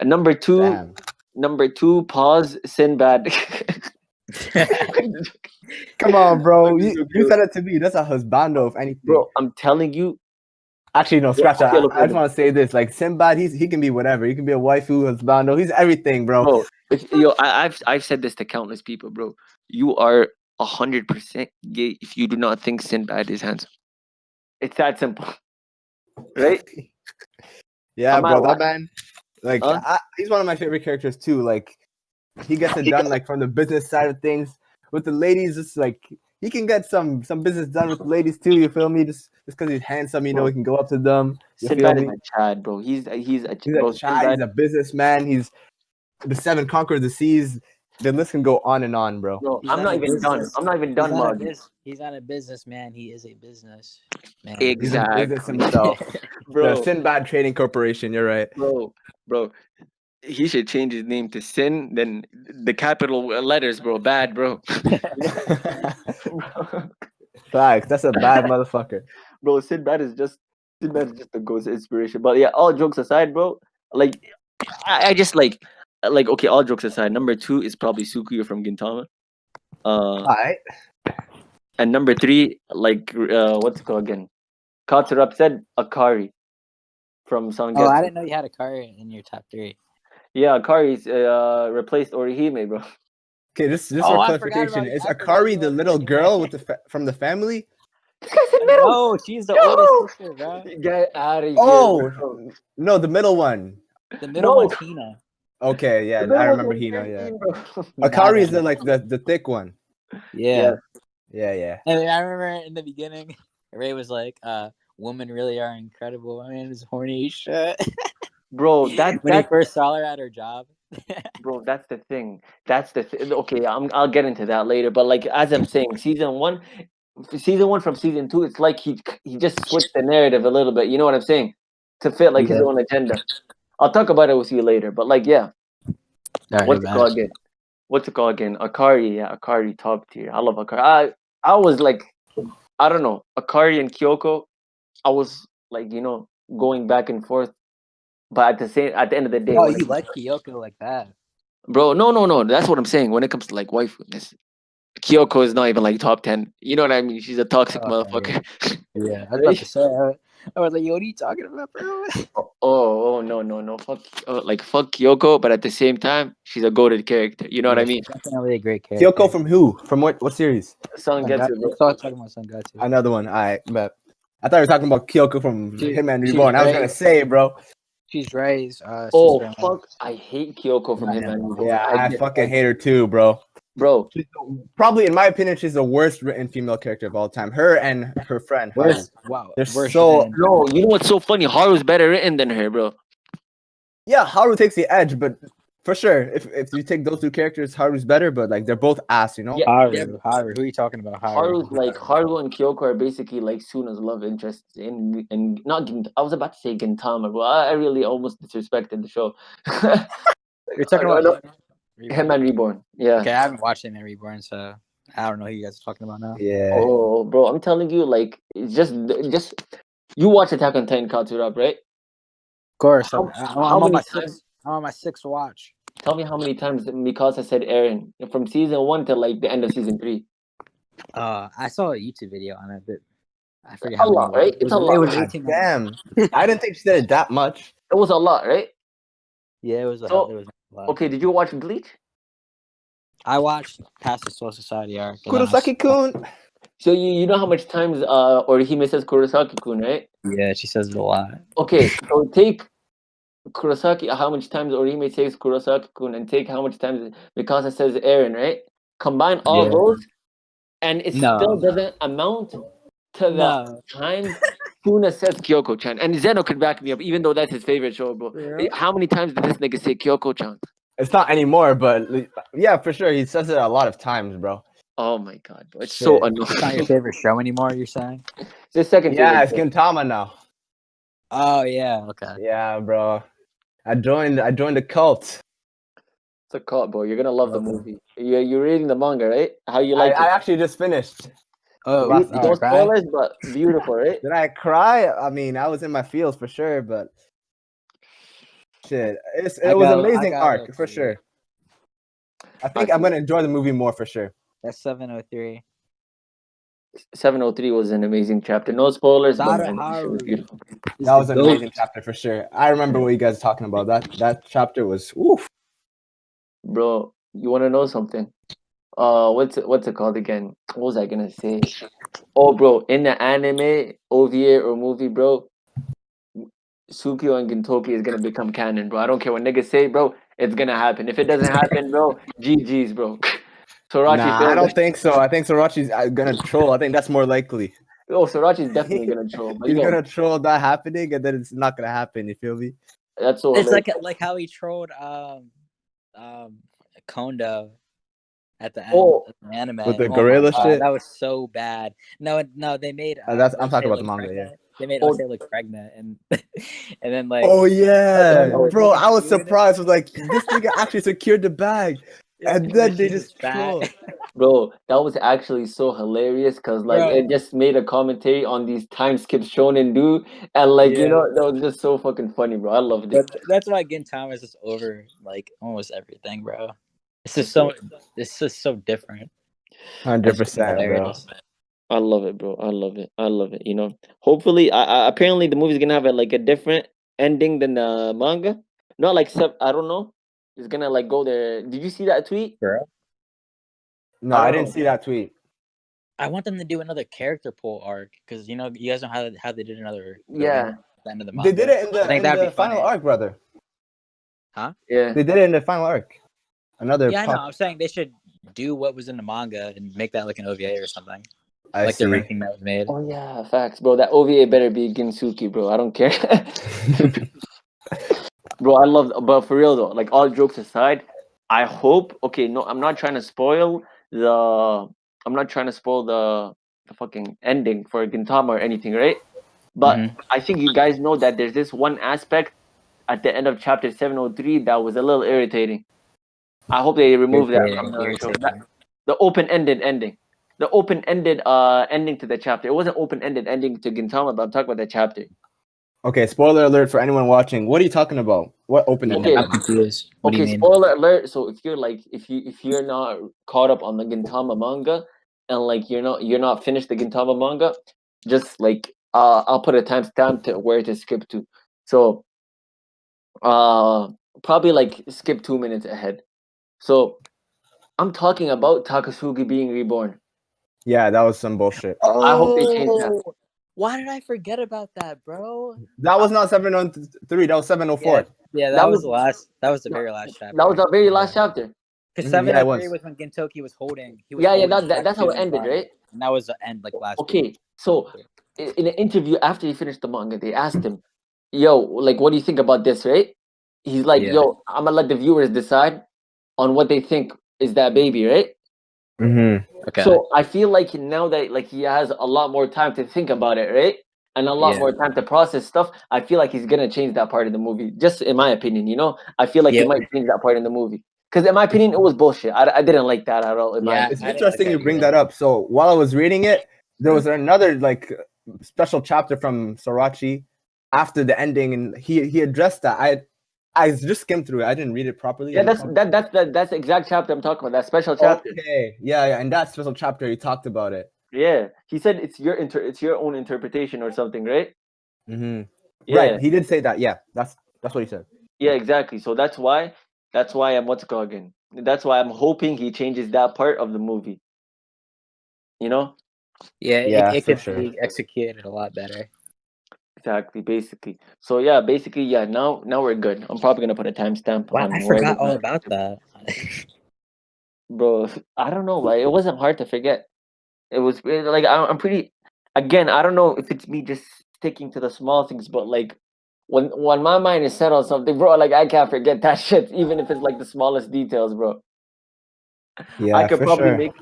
And number two, pause Sinbad. Come on, bro. You said it to me. That's a husbando, if anything. Bro, I'm telling you. Actually, no, scratch that. Okay, I just want to say this: like Sinbad, he can be whatever. He can be a waifu, husbando. He's everything, bro. Bro, I've said this to countless people, bro. You are 100% gay if you do not think Sinbad is handsome. It's that simple, right? Yeah, bro. That man, like, he's one of my favorite characters too. Like, he gets it done like from the business side of things with the ladies. Just like he can get some business done with the ladies too. You feel me? Just because he's handsome, you know, he can go up to them. You Sinbad feel is me? a Chad, bro. He's a Chad. Sinbad. He's a businessman. He's the seven conquerors the seas. The list can go on and on, bro. No, I'm not even done. I'm not even done, Mog. He's not a businessman. He is a business man. Exactly. He's a business himself. Bro. The Sinbad Trading Corporation. You're right. Bro. He should change his name to Sin, then the capital letters, bro. Bad, bro. Facts. That's a bad motherfucker. Bro, Sinbad is just the ghost inspiration. But yeah, all jokes aside, bro, like I just like okay, all jokes aside, number 2 is probably Sukuyo from Gintama. Alright. And number 3, like what's it called again? Katsurap said Akari from Sangetsu. Oh, I didn't know you had Akari in your top 3. Yeah, Akari's replaced Orihime, bro. Okay, just for clarification, is Akari the little girl with from the family? No, she's the oldest sister, bro. Get out of here. Oh, no, the middle one. The middle one's Hina. Okay, yeah, I remember Hina. Yeah, Akari is the thick one. Yeah. And I remember in the beginning, Ray was like, "Women really are incredible. I mean, it's horny as shit." Bro, when he first saw her at her job. Bro, that's the thing. Okay, I'll get into that later. But like as I'm saying, season one from season 2, it's like he just switched the narrative a little bit. You know what I'm saying? To fit like his own agenda. I'll talk about it with you later. But like, yeah, What's it called again? Akari, yeah, Akari top tier. I love Akari. I was like, I don't know, Akari and Kyoko. I was like, going back and forth, but at the end of the day, Oh, you like Kyoko like that? bro, no. That's what I'm saying. When it comes to like waifu, Kyoko is not even like top 10. You know what I mean? She's a toxic motherfucker. Yeah, I was about to say. I was like, "Yo, what are you talking about, bro?" No. Fuck Kyoko, but at the same time, she's a goated character. You know what I mean? Definitely a great character. Kyoko from who? From what series? Sangetsu, bro. We're talking about Sangetsu. Another one. But I thought you were talking about Kyoko from Hitman Reborn. I was gonna say, bro. She's Ray's sister. Fuck! I hate Kyoko from Hitman Reborn. Yeah, I fucking hate her too, bro. Bro, probably in my opinion, she's the worst written female character of all time. Her and her friend. Worst. Wow. They're so. No, you know what's so funny? Haru's better written than her, bro. Yeah, Haru takes the edge, but for sure, if you take those two characters, Haru's better. But like they're both ass, you know. Yeah, Haru. Who are you talking about? Haru and Kyoko are basically like Suna's love interests in not I was about to say Gintama, but I really almost disrespected the show. You're talking about Hitman Reborn. Yeah. Okay, I haven't watched Hitman Reborn, so I don't know who you guys are talking about now. Yeah. Oh, bro, I'm telling you, like, it's just you watch Attack on Titan Katsura, right? Of course. I'm on my sixth watch. Tell me how many times Mikasa said Eren from season 1 to like the end of season 3. I saw a YouTube video on it, but I forget how many. Right? It's a lot. It was 18 damn. I didn't think she said it that much. It was a lot, right? Yeah, it was a lot. Okay, did you watch Bleach? I watched past the Soul Society arc. Kurosaki-kun. So you know how much times Orihime says Kurosaki-kun, right? Yeah, she says it a lot. Okay, so take Kurosaki, how much times Orihime says Kurosaki-kun, and take how much times Mikasa says Eren, right? Combine all those, and it still doesn't amount to the time Suna says Kyoko-chan. And Zeno could back me up, even though that's his favorite show, bro. Yeah. How many times did this nigga say Kyoko-chan? It's not anymore, but yeah, for sure. He says it a lot of times, bro. Oh my god, bro. It's so annoying. It's not your favorite show anymore, you're saying? It's the second favorite. Yeah, it's Gintama now. Oh, yeah, okay. Yeah, bro. I joined the cult. It's a cult, bro. You're gonna love the movie. You're reading the manga, right? How you like it? I actually just finished. Oh, no spoilers, but beautiful, right? Did I cry? I mean, I was in my feels for sure, but shit, it was an amazing arc for sure. I think I'm gonna enjoy the movie more for sure. That's 703. 703 was an amazing chapter. No spoilers, but it was beautiful. That was an amazing chapter for sure. I remember what you guys are talking about. That chapter was oof. Bro, you want to know something? What's it called again? What was I gonna say? Oh, bro, in the anime, OVA or movie, bro, Tsukio and Gintoki is gonna become canon, bro. I don't care what niggas say, bro. It's gonna happen. If it doesn't happen, bro, GG's, bro. Sorachi I don't think so. I think Sorachi's gonna troll. I think that's more likely. Oh, Sorachi's definitely gonna troll. He's gonna troll that happening, and then it's not gonna happen. You feel me? That's so. It's like how he trolled Kondo at the end of the anime with the gorilla shit. That was so bad. No, they made. I'm talking about the manga. Pregnant. Yeah, they made Ose look pregnant, and then like. Oh yeah, bro! I was surprised. I was like, this nigga actually secured the bag. And then they just troll. Bro, that was actually so hilarious because it just made a commentary on these time skips Shonen do, and that was just so fucking funny, bro. I loved it. That's why Gintama is just over like almost everything, bro. It's just so different. 100%, bro. I love it, bro. I love it. You know, hopefully, apparently the movie's gonna have a different ending than the manga. Not like I don't know. It's gonna go there. Did you see that tweet? Girl? No, I didn't see that tweet. I want them to do another character pool arc because you guys know how they did another. Yeah. At the end of the manga. They did it in the final arc, brother. Huh? Yeah. They did it in the final arc. Another. Yeah, I know. I'm saying they should do what was in the manga and make that like an OVA or something. I see. The ranking that was made. Oh yeah, facts, bro. That OVA better be Ginsuki, bro. I don't care. Bro, I love, but for real though, all jokes aside, I hope. Okay, no, I'm not trying to spoil the fucking ending for Gintama or anything, right? But I think you guys know that there's this one aspect at the end of chapter 703 that was a little irritating. I hope they remove that Irritating, from the show. irritating. The open-ended ending. The open-ended ending to the chapter. It wasn't open-ended ending to Gintama, but I'm talking about the chapter. Okay, spoiler alert for anyone watching. What are you talking about? What open-ended? Okay. I'm confused. What do you Okay, mean? spoiler alert. So if you're like if you're not caught up on the Gintama manga and like you're not finished the Gintama manga, just like I'll put a timestamp to where to skip to. So probably like skip 2 minutes ahead. So I'm talking about Takasugi being reborn. Yeah, that was some bullshit. I hope they change that. Oh, why did I forget about that, bro? That was not 703. That was 704. Yeah, That that was was- the last. That was the very last chapter. That was the very last chapter. Because Mhm, yeah, it 703 was. was when Gintoki was holding. He was Yeah, holding that's how it Takasugi's ended, body. right? And that was the end, like last. Okay, so in an interview after he finished the manga, they asked him, "Yo, like, what do you think about this?" Right? He's like, Yeah. "Yo, I'm gonna let the viewers decide on what they think is that baby," right? Mm-hmm. Okay. So I feel like now that like he has a lot more time to think about it, right? And a lot Yeah. more time to process stuff. I feel like he's gonna change that part of the movie. Just in my opinion, you know, I feel like he Yeah. might change that part in the movie. Because in my opinion, it was bullshit. I didn't like that at all. In my Yeah. It's I didn't interesting like you that bring either. that up. So while I was reading it, there was another like special chapter from Sorachi after the ending, and he addressed that. I just skimmed through it. I didn't read it properly. yeah, that's the exact chapter I'm talking about. That special chapter. Okay. Yeah. In that special chapter, he talked about it. Yeah, he said it's your own interpretation or something, right? Mm-hmm. Yeah, Right. He did say that. Yeah. That's what he said. yeah, exactly. So that's why I'm what's it called again. That's why I'm hoping he changes that part of the movie. You know, Yeah. Yeah, It for could sure. be executed a lot better. exactly, basically. So yeah, basically, yeah. Now we're good. I'm probably gonna put a timestamp Wow, on I where forgot this- all about that. bro. I don't know, like it wasn't hard to forget. Like I'm pretty. Again, I don't know if it's me just sticking to the small things, but like when my mind is set on something, bro, like I can't forget that shit, even if it's like the smallest details, bro. Yeah, I could for probably sure. make.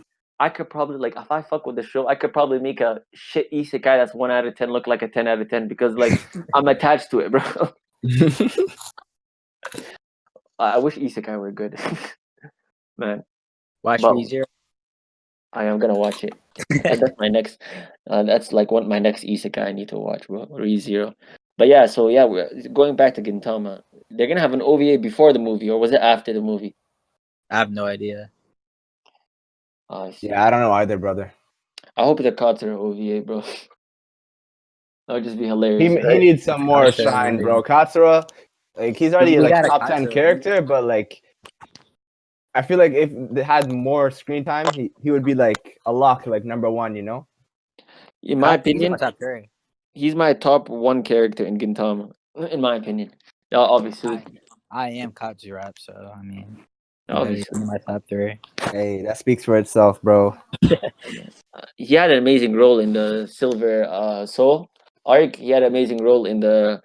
I could probably like if I fuck with the show, I could probably make a shit isekai that's 1 out of 10 look like a 10 out of 10 because like I'm attached to it, bro. I wish isekai were good, man. Watch But ReZero. I am gonna watch it. That's my next. That's like what my next isekai I need to watch, bro. ReZero. But yeah, so yeah, we're going back to Gintama. They're gonna have an OVA before the movie, or was it after the movie? I have no idea. Oh, I see. Yeah, I don't know either, brother. I hope it's a Kotsura OVA, bro. That would just be He hilarious. he Right? needs some more sure, shine, maybe. bro. Katsura, like he's already We like got a top 10 Katsura. character, but like I feel like if they had more screen time, he would be like a lock, like number one, you know? In my He's opinion, my top three. he's my top one character in Gintama. In my opinion, obviously, I am Katsura, so I mean, obviously, in my top three. Hey, that speaks for itself, bro. he had an amazing role in the Silver Soul arc. He had an amazing role in the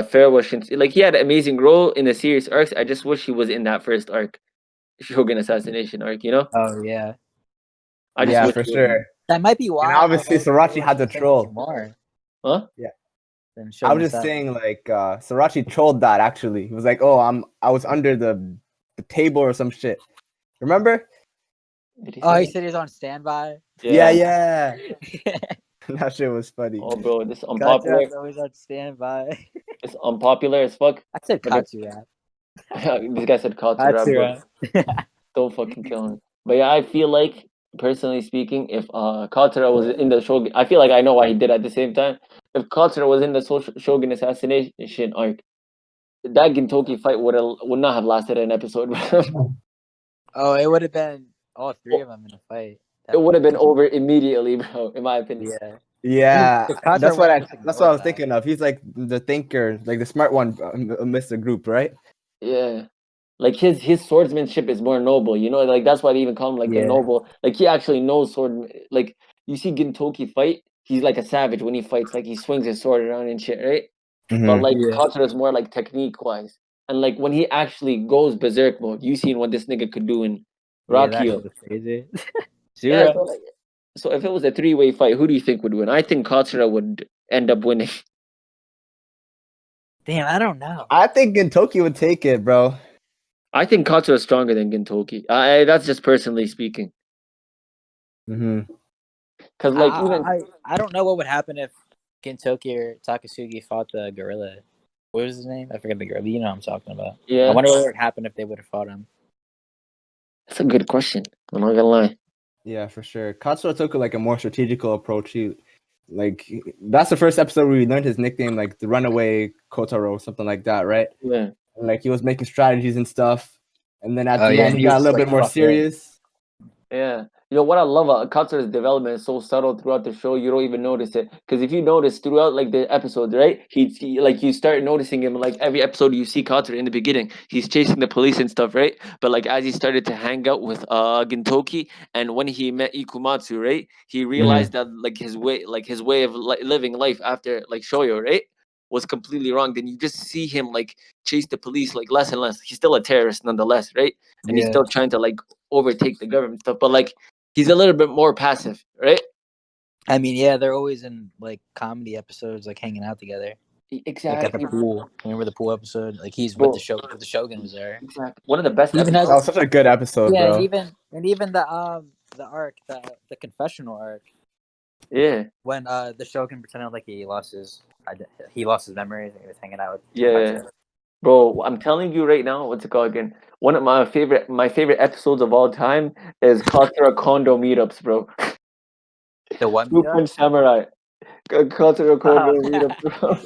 Farewell Shin. Like he had an amazing role in the series arcs. I just wish he was in that first arc, Shogun assassination arc. You know, Oh yeah, I just Yeah, wish for he was in- sure. that might be why. And obviously I hope Sorachi they had the watch troll. more. Huh? Than I Shogun was just Assassin. saying, like, Sorachi trolled that actually. He was like, "Oh, I was under the table or some shit." Remember? Did he Oh, say he that? said he's on standby. Yeah. That shit was funny. Oh, bro, this unpopular. Katsura's always on standby. It's unpopular as fuck. I said But Katsura. this guy said Katsura, bro. Katsura. Don't fucking kill him. But yeah, I feel like, personally speaking, if Katsura was in the Shogun, I feel like I know why he did at the same time. If Katsura was in the Shogun assassination arc, that Gintoki fight would not have lasted an episode. Bro. Oh, it would have been all three of them in a fight. It would have been over immediately, bro. In my opinion. Yeah. Yeah, If Katsura that's what would've just that's what I was ignored that. thinking of. He's like the thinker, like the smart one amidst the group, right? Yeah. Like his swordsmanship is more noble, you know. Like that's why they even call him like the Yeah. noble. Like he actually knows sword. Like you see Gintoki fight, he's like a savage when he fights. Like he swings his sword around and shit, right? But like Yeah. Katsura is more like technique wise, and like when he actually goes berserk mode, you seen what this nigga could do in Yeah, that Rakio. was crazy. Yeah. Zero. So, like, so if it was a 3-way fight, who do you think would win? I think Katsura would end up winning. Damn, I don't know. I think Gintoki would take it, bro. I think Katsura is stronger than Gintoki. That's just personally speaking. Mm-hmm. Because like even I don't know what would happen if Gintoki or Takasugi fought the gorilla. What was his name? I forget the gorilla. You know what I'm talking about. Yeah. I wonder what would happen if they would have fought him. That's a good question. I'm not gonna lie. Yeah, for sure. Katsura took like a more strategical approach. That's the first episode where we learned his nickname, like the Runaway Kotaro, something like that, right? Yeah. And, like he was making strategies and stuff, and then at Oh, the yeah, end he he got a was little just, bit more fucked up. serious. Yeah. You know what I love about Katsura's development is so subtle throughout the show. You don't even notice it because if you notice throughout like the episodes, right? He like you start noticing him like every episode you see Katsura in the beginning, he's chasing the police and stuff, right? But like as he started to hang out with Gintoki and when he met Ikumatsu, right? He realized that like his way of living life after like Shoyo, right? Was completely wrong. Then you just see him like chase the police like less and less. He's still a terrorist nonetheless, right? And he's Yeah. still trying to like overtake the government stuff, but like he's a little bit more passive, right? I mean, yeah, they're always in like comedy episodes, like hanging out together, like Exactly. at the pool. Remember the pool episode? Like he's Bro. with the Shogun was there. Exactly. One of the best He even episodes. That was such a good episode, Yeah, bro. and even the arc, the confessional arc, Yeah. when the Shogun pretended like he lost his memories and he was hanging out with Yeah. Bro, I'm telling you right now, what's it called again? One of my favorite episodes of all time is Katsura Kondo meetups, bro. the one Fruit Punch Samurai. Katsura Kondo meetups, bro.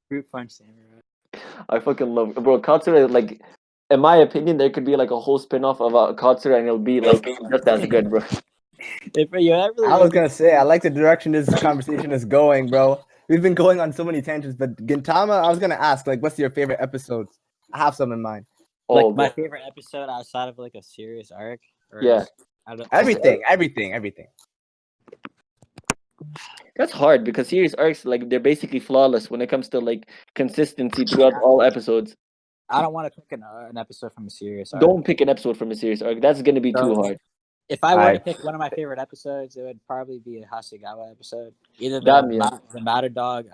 Fruit Punch Samurai. I fucking love it. Bro, Katsura, like, in my opinion, there could be like a whole spin-off of Katsura and it'll be like just as good, bro. I was gonna say, I like the direction this conversation is going, bro. We've been going on so many tangents, but Gintama, I was gonna ask, like, what's your favorite episodes? I have some in mind. Like my favorite episode outside of like a serious arc. Yeah. Everything. That's hard because serious arcs, like they're basically flawless when it comes to like consistency throughout all episodes. I don't want to pick an episode from a serious arc. Don't pick an episode from a serious arc. That's gonna be too hard. If I were to pick one of my favorite episodes, it would probably be a Hasegawa episode. Either the Matter Dog,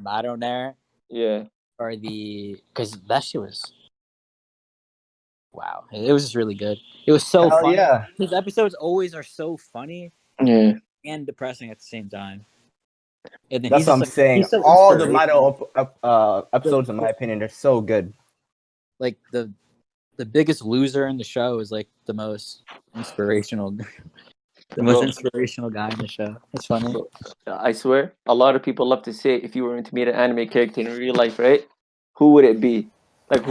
Madonair. Yeah. Or because that shit was. Wow, it was just really good. It was so funny. Yeah. His episodes always are so funny. Yeah. And depressing at the same time. And then that's what I'm saying. All the Mato episodes, in my opinion, they're so good. Like the biggest loser in the show is like the most inspirational. The most inspirational guy in the show. It's funny. I swear, a lot of people love to say if you were to meet an anime character in real life, right? Who would it be? Like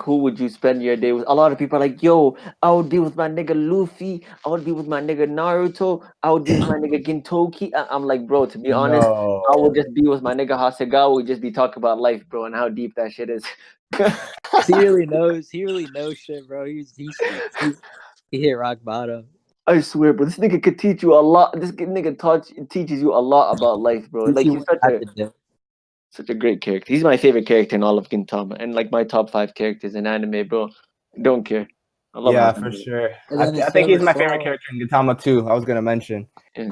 who would you spend your day with? A lot of people are like, yo, I would be with my nigga Luffy, I would be with my nigga Naruto, I would be with my nigga Gintoki. I'm like, bro, to be honest, I would just be with my nigga Hasegawa. We'd just be talking about life, bro, and how deep that shit is. He really knows shit, bro. He hit rock bottom. I swear, bro, this nigga could teach you a lot. This nigga teaches you a lot about life, bro. Like he's such a great character. He's my favorite character in all of Gintama, and like my top 5 characters in anime, bro. Don't care. I love for sure. I think he's my favorite character in Gintama too. I was gonna mention. Yeah.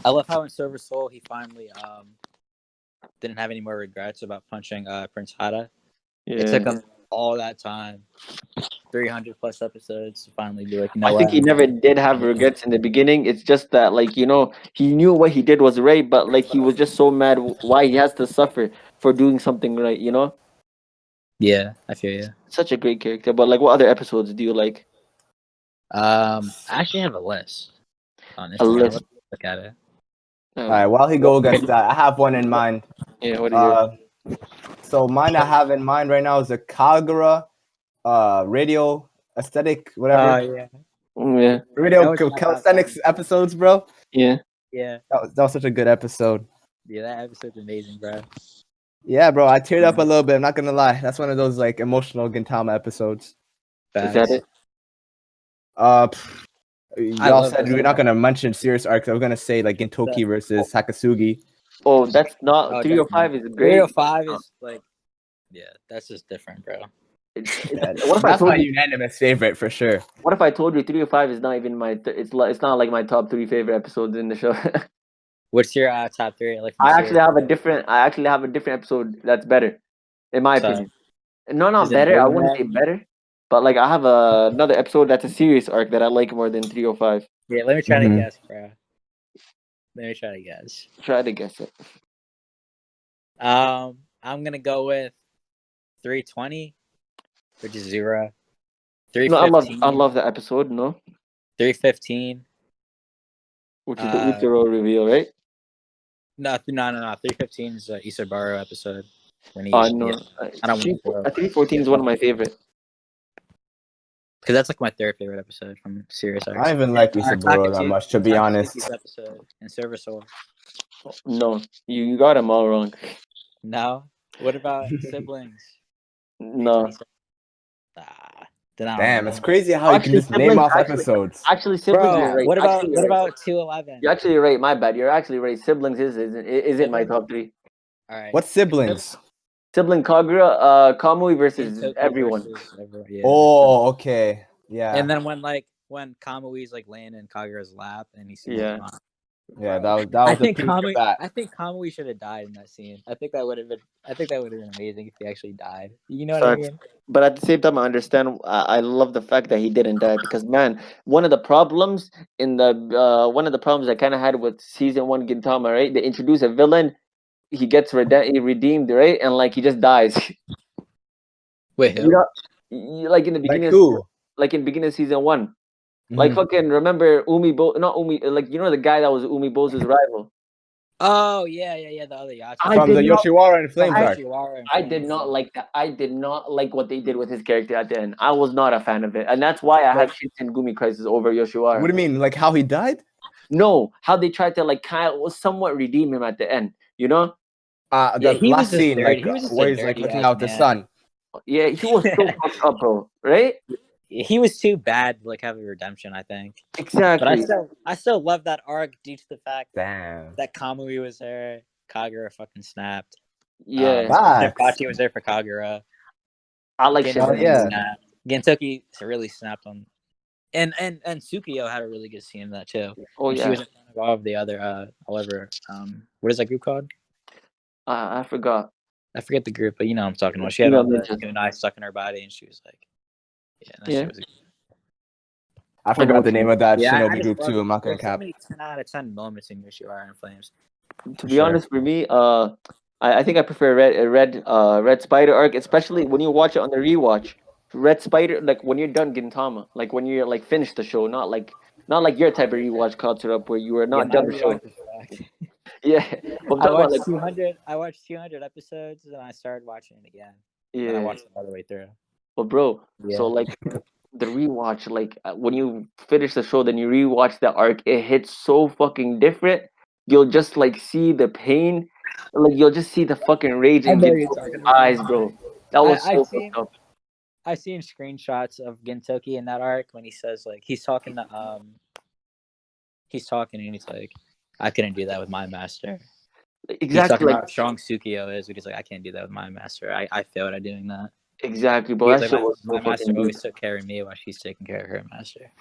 I love how in Silver Soul he finally didn't have any more regrets about punching Prince Hada. Yeah. It took him all that time, 300 plus episodes to finally do it. I think he never did have regrets in the beginning. It's just that, like, he knew what he did was right, but like he was just so mad why he has to suffer for doing something right, Yeah, I feel you. Such a great character. But like, what other episodes do you like? I actually have a list. Honestly, a list. Look at it. All right, while he goes against that, I have one in mind. Yeah, what is it? So mine I have in mind right now is the Kagura radio aesthetic, whatever. Yeah. Radio calisthenics episodes, bro. Yeah. Yeah. That was such a good episode. Yeah, that episode's amazing, bro. Yeah, bro. I teared up a little bit. I'm not gonna lie. That's one of those like emotional Gintama episodes. Is that it? Y'all said we're not gonna mention serious arcs. I was gonna say like Gintoki versus Sakasugi. Oh, that's not 305 is great. 305 is like, yeah, that's just different, bro. That's my unanimous favorite for sure. What if I told you 305 is not even it's not like my top 3 favorite episodes in the show? What's your top 3? Like I actually have a different episode that's better, in my opinion. No, not Is it better. better I than wouldn't that? say better. But like I have another episode that's a serious arc that I like more than 305. Yeah, let me try to Mhm. guess, bro. Let me try to guess. Try to guess it. I'm gonna go with 320, which is 0. No, 315. I love the episode. No, 315. which is the Utero reveal, right? No. 315 is the Isaburo episode when he. No, I don't want to 314 is one of my favorite. because that's like my third favorite episode from Serious Arcs. I don't even like Isaburo that much, to be honest. Episode and Serviceor. No, you got them all wrong. No. What about siblings? No. Then I don't Damn, know. it's crazy how you can just name off episodes. Actually, siblings. Bro, You're right. what about Actually, you're right. 211? You're actually right. My bad. You're actually right. Siblings isn't my top 3. All right. What siblings? Sibling Kagura, Kamui versus Gintoki everyone. versus everyone, yeah. Oh, okay. Yeah. And then when Kamui's like laying in Kagura's lap and he sees Yeah. Yeah, that was I the think peak of that. Kamui should have died in that scene. I think that would have been amazing if he actually died. You know what I Facts. mean? But at the same time, I understand. I love the fact that he didn't die because, man, one of the problems I kind of had with season 1 Gintama, right? They introduce a villain, he gets redeemed, right? And like he just dies. Wait, You who? know, like in the beginning, Like who? like in beginning of season 1, like Mhm. fucking remember not Umi, like you know the guy that was Umi Bose's rival. Oh yeah, the other Yacha. From the Yoshiwara and Flames arc. I did not like that. I did not like what they did with his character at the end. I was not a fan of it, and that's why I have Shinsen Gumi Crisis over Yoshiwara. What do you mean? Like how he died? No, how they tried to like kind of somewhat redeem him at the end. You know? The last scene, like he was just where a he's like dirty looking ass out the man. sun. Yeah, he was so fucked up, bro. Right? He was too bad to like have a redemption, I think. Exactly. But I still love that arc due to the fact Damn. that Kamui was there, Kagura fucking snapped. Yeah. Zenpachi was there for Kagura. I like Gintoki snapped. Gintoki really snapped on, and Tsukiyo had a really good scene in that too. Oh and yeah. She was in front of all of the other what is that group called? I forgot. I forget the group, but you know what I'm talking about. She had all the knives stuck in her body, and she was like, Yeah. I forgot the name of that shinobi group too. I'm not gonna cap. So many 10 out of 10 moments in Yoshiwara and Flames. To be honest, for me, I think I prefer Red Spider arc, especially when you watch it on the rewatch. Red Spider, like when you're done Gintama, like when you're like finished the show, not like your type of rewatch culture up where you were not done the show. Yeah, I watched 200. I watched 200 episodes, and I started watching it again. Yeah, and I watched it all the way through. Well, bro, so like the rewatch, like when you finish the show, then you rewatch the arc. It hits so fucking different. You'll just like see the pain, like you'll just see the fucking rage in Gintoki's eyes, bro. That was so fucked up. I've seen screenshots of Gintoki in that arc when he says like he's talking and he's like, I couldn't do that with my master. Exactly. He's talking about how strong Sukiyo is, but he's like, I can't do that with my master. I failed at doing that. Exactly, bro. That shit was my master always took care of me while she's taking care of her master.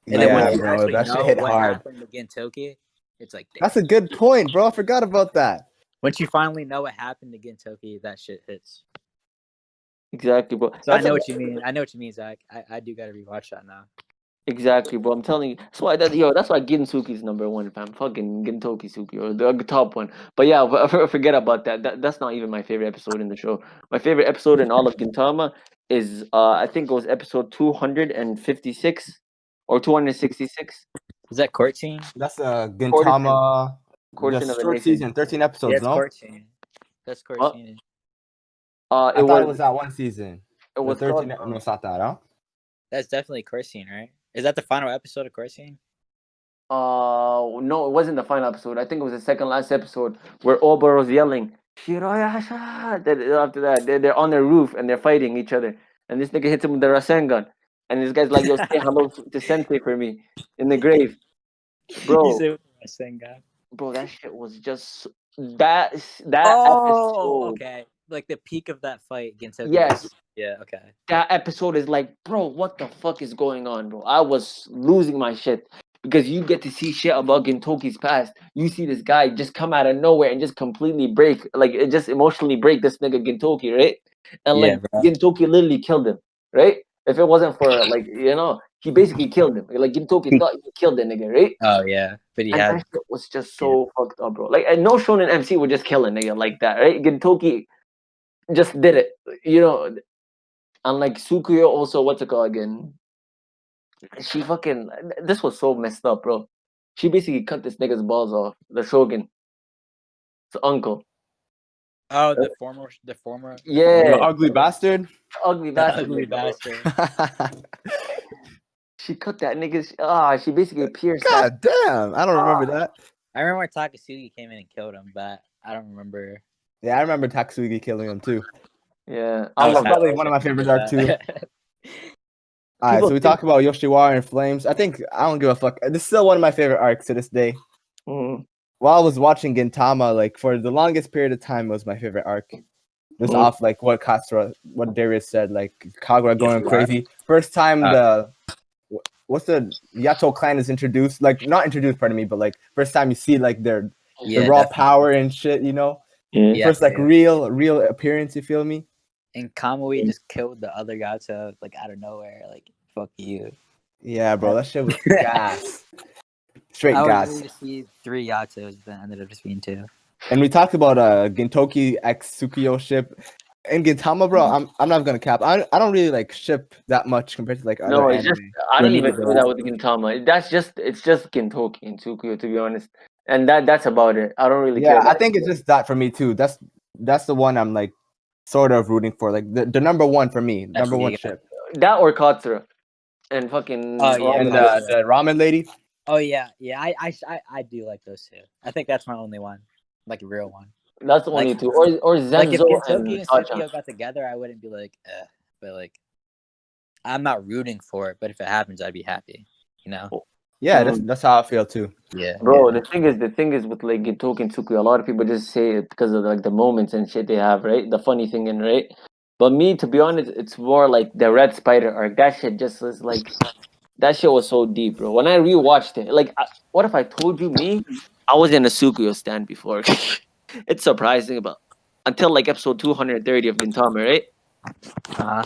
And then when bro, that shit hit hard. Gintoki, it's like that's a good point, bro. I forgot about that. Once you finally know what happened to Gintoki, that shit hits. Exactly, bro. So I know what you mean. I know what you mean, Zach. I do gotta rewatch that now. Exactly, bro. I'm telling you. That's why Ginsuki's number 1, fam. Fucking Gintoki Suki, or the top one. But yeah, forget about that. That's not even my favorite episode in the show. My favorite episode in all of Gintama is I think it was episode 256 or 266. Is that court scene? That's a Gintama. The short season, 13 episodes. That's court scene. That's court scene. I thought it was that one season. It was 13. No, it's not that, huh? That's definitely court scene, right? Is that the final episode of court scene? No, it wasn't the final episode. I think it was the second last episode where Oboro's yelling Shiroyasha. After that, they're on their roof and they're fighting each other, and this nigga hits him with the Rasengan, and this guy's like, "Yo, say hello to Sensei for me in the grave, bro." Bro, that shit was just that episode. Okay, like the peak of that fight against. Yes. Yeah. Okay. That episode is like, bro, what the fuck is going on, bro? I was losing my shit because you get to see shit about Gintoki's past. You see this guy just come out of nowhere and just completely break, like it just emotionally break this nigga Gintoki, right? And Yeah, like bro. Gintoki literally killed him, right? If it wasn't for like he basically killed him. Like Gintoki thought he killed the nigga, right? Oh yeah, but he And had that shit was just so fucked up, bro. Like, and no shonen MC would just kill a nigga like that, right? Gintoki just did it, And like Sukuyo also, what's it called again? She fucking, this was so messed up, bro. She basically cut this nigga's balls off. The Shogun, his uncle. oh the former Yeah. The ugly bastard. Ugly the bastard. ugly nigga, bro. bastard. She cut that nigga's. She basically pierced that. God damn, I don't remember that. I remember when Takasugi came in and killed him, but I don't remember. Yeah, I remember Taksugi killing him too. Yeah, I was That's happy probably one of my favorite arc too. All right, People so we think- talk about Yoshiwara and Flames. I don't give a fuck. This is still one of my favorite arcs to this day. Mhm. While I was watching Gintama, like for the longest period of time, it was my favorite arc. Just Mhm. off like what Darius said, like Kagura going Yoshiwara? crazy. First time what's the Yato clan is introduced, like not introduced, pardon me, but like first time you see like their Yeah, the raw definitely. power and shit, you know. Yeah, First like yeah. real appearance, you feel me? And Kamui just killed the other Gato like out of nowhere. Like fuck you. Yeah, bro, that shit was gas. Straight I was gas. ready to see 3 Yatos, but ended up just being 2. And we talked about Gintoki x Tsukiyo ship. And Gintama, bro, I'm not gonna cap. I don't really like ship that much compared to like other No, it's anime. just I don't Yeah, even neither do do that I. with Gintama. It's just Gintoki and Tsukuyo, to be honest. And that's about it. I don't really care. Yeah, I think it's just that for me too. That's the one I'm like sort of rooting for. Like the number one for me, number what one you got. ship. that or Katsura and fucking. Oh, yeah. And Katsura. the ramen lady. Oh yeah, yeah. I do like those 2. I think that's my only one, like a real one. That's the only Like- two. Or Zenzo Like if Gintoki and and Sacha. Tsukiyo got together, I wouldn't be like, but like, I'm not rooting for it. But if it happens, I'd be happy. You know? Yeah, that's how I feel too. Yeah. Bro, yeah. the thing is with like Gintoki and Tsukuyo, a lot of people just say it because of like the moments and shit they have, right? The funny thing in, right? But me, to be honest, it's more like the Red Spider arc. That shit just was like, that shit was so deep, bro. When I rewatched it, like, what if I told you me, I was in a Tsukuyo stand before. It's surprising, but until like episode 230 of Gintama, right? Uh-huh.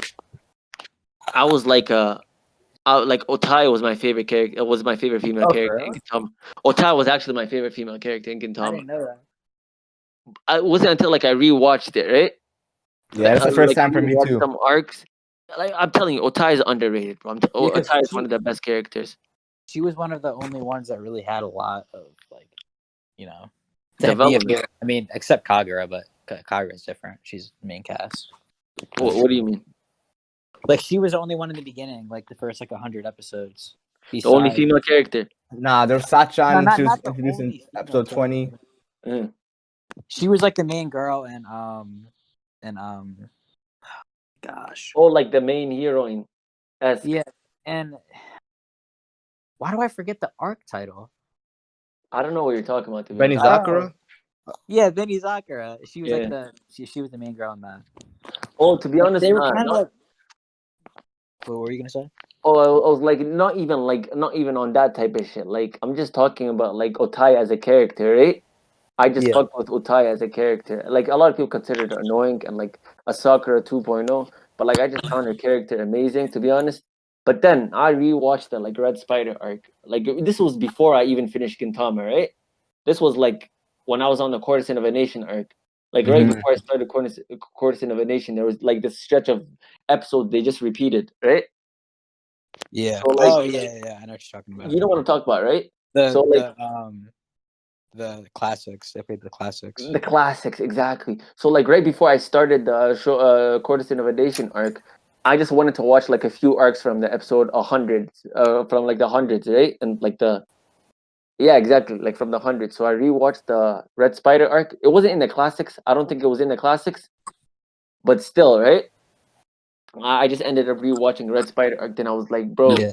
I was like like Otai was my favorite character. It was my favorite female Oh, character for in Gintama. Otai was actually my favorite female character in I Gintama. didn't know that. It wasn't until like I rewatched it, right? Yeah, that's the I, first like, time for me rewatched too. some arcs. Like I'm telling you, Otai is underrated, bro. Because Otai is she- one of the best characters. She was one of the only ones that really had a lot of like, you know, to be a Development. favorite. I mean, except Kagura, but Kagura's different. She's main cast. What do you mean? Like she was the only one in the beginning, like the first like 100 episodes. The only female character. Nah, there's Sachan. No, She was not the introduced in only female episode 20. character. Mm. She was like the main girl and gosh. Oh, like the main heroine. As Yeah, and why do I forget the arc title? I don't know what you're talking about. To be Benny honest. Zakura. Yeah, Benny Zakura. She was Yeah. like she was the main girl in that. Oh, to be honest, They were nah, kind of not- like. What were you gonna say? Oh, I was like not even on that type of shit. Like I'm just talking about like Otai as a character, right? I just Yeah. fuck with Otai as a character. Like a lot of people consider her annoying and like a Sakura 2.0, but like I just found her character amazing, to be honest. But then I rewatched the like Red Spider arc. Like this was before I even finished Gintama, right? This was like when I was on the Courtesan of a Nation arc. Like right Mhm. before I started Courtesan of a Nation, there was like this stretch of episodes they just repeated, right? Yeah. So, like- yeah. I know what you're talking about. You know what I'm talking about, right? The so, like- the classics. They played the classics. The classics, exactly. So like right before I started the show, Courtesan of a Nation arc, I just wanted to watch like a few arcs from the episode 100, from like the hundreds, right? And like yeah, exactly, like from the hundreds. So I rewatched the Red Spider arc. It wasn't in the classics. I don't think it was in the classics, but still, right? I just ended up rewatching Red Spider arc. Then I was like, bro, Yeah.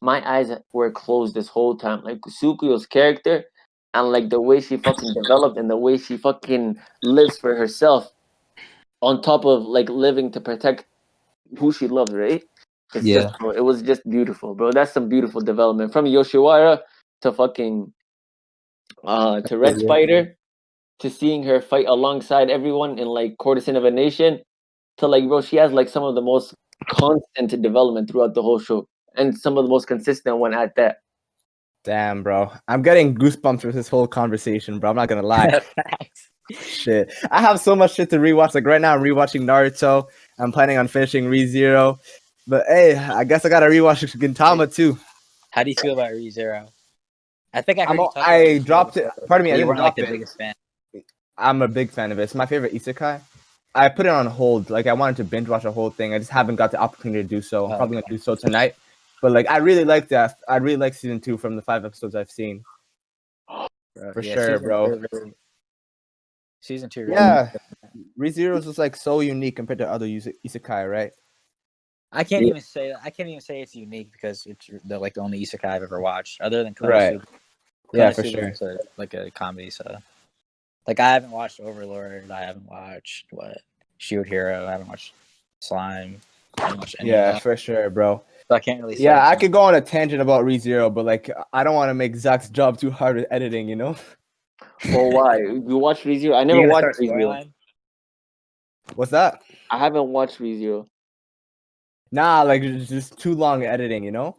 my eyes were closed this whole time. Like Sukuyo's character and like the way she fucking developed and the way she fucking lives for herself on top of like living to protect who she loves, right? It's just, bro, it was just beautiful, bro. That's some beautiful development from Yoshiwara to fucking to Red Spider to seeing her fight alongside everyone in like Courtesan of a Nation to like, bro, she has like some of the most constant development throughout the whole show and some of the most consistent one at that. Damn, bro. I'm getting goosebumps with this whole conversation, bro. I'm not gonna lie. Shit. I have so much shit to rewatch. Like right now I'm rewatching Naruto. I'm planning on finishing ReZero. But hey, I guess I gotta rewatch Gintama too. How do you feel about ReZero? I think I heard I dropped it. Pardon me, I didn't weren't drop like the it. biggest fan. I'm a big fan of it. It's my favorite isekai. I put it on hold. Like I wanted to binge watch the whole thing. I just haven't got the opportunity to do so. I'm probably gonna do so tonight. But like I really like that. I really like season 2 from the 5 episodes I've seen. For sure, bro. Season 2. Yeah. ReZero is just like so unique compared to other isekai, right? I can't even say it's unique because it's the only isekai I've ever watched, other than Kotatsu. Right. Yeah, for Kotatsu sure. is like a comedy, so like I haven't watched Overlord. I haven't watched Shield Hero. I haven't watched Slime. I haven't watched any of that. For sure, bro. So I can't really say. Yeah, I could go on a tangent about ReZero, but like I don't want to make Zach's job too hard with editing, you know? Well, why? You watched ReZero? I never watched ReZero. What's that? I haven't watched ReZero. Nah, like it's just too long editing, you know?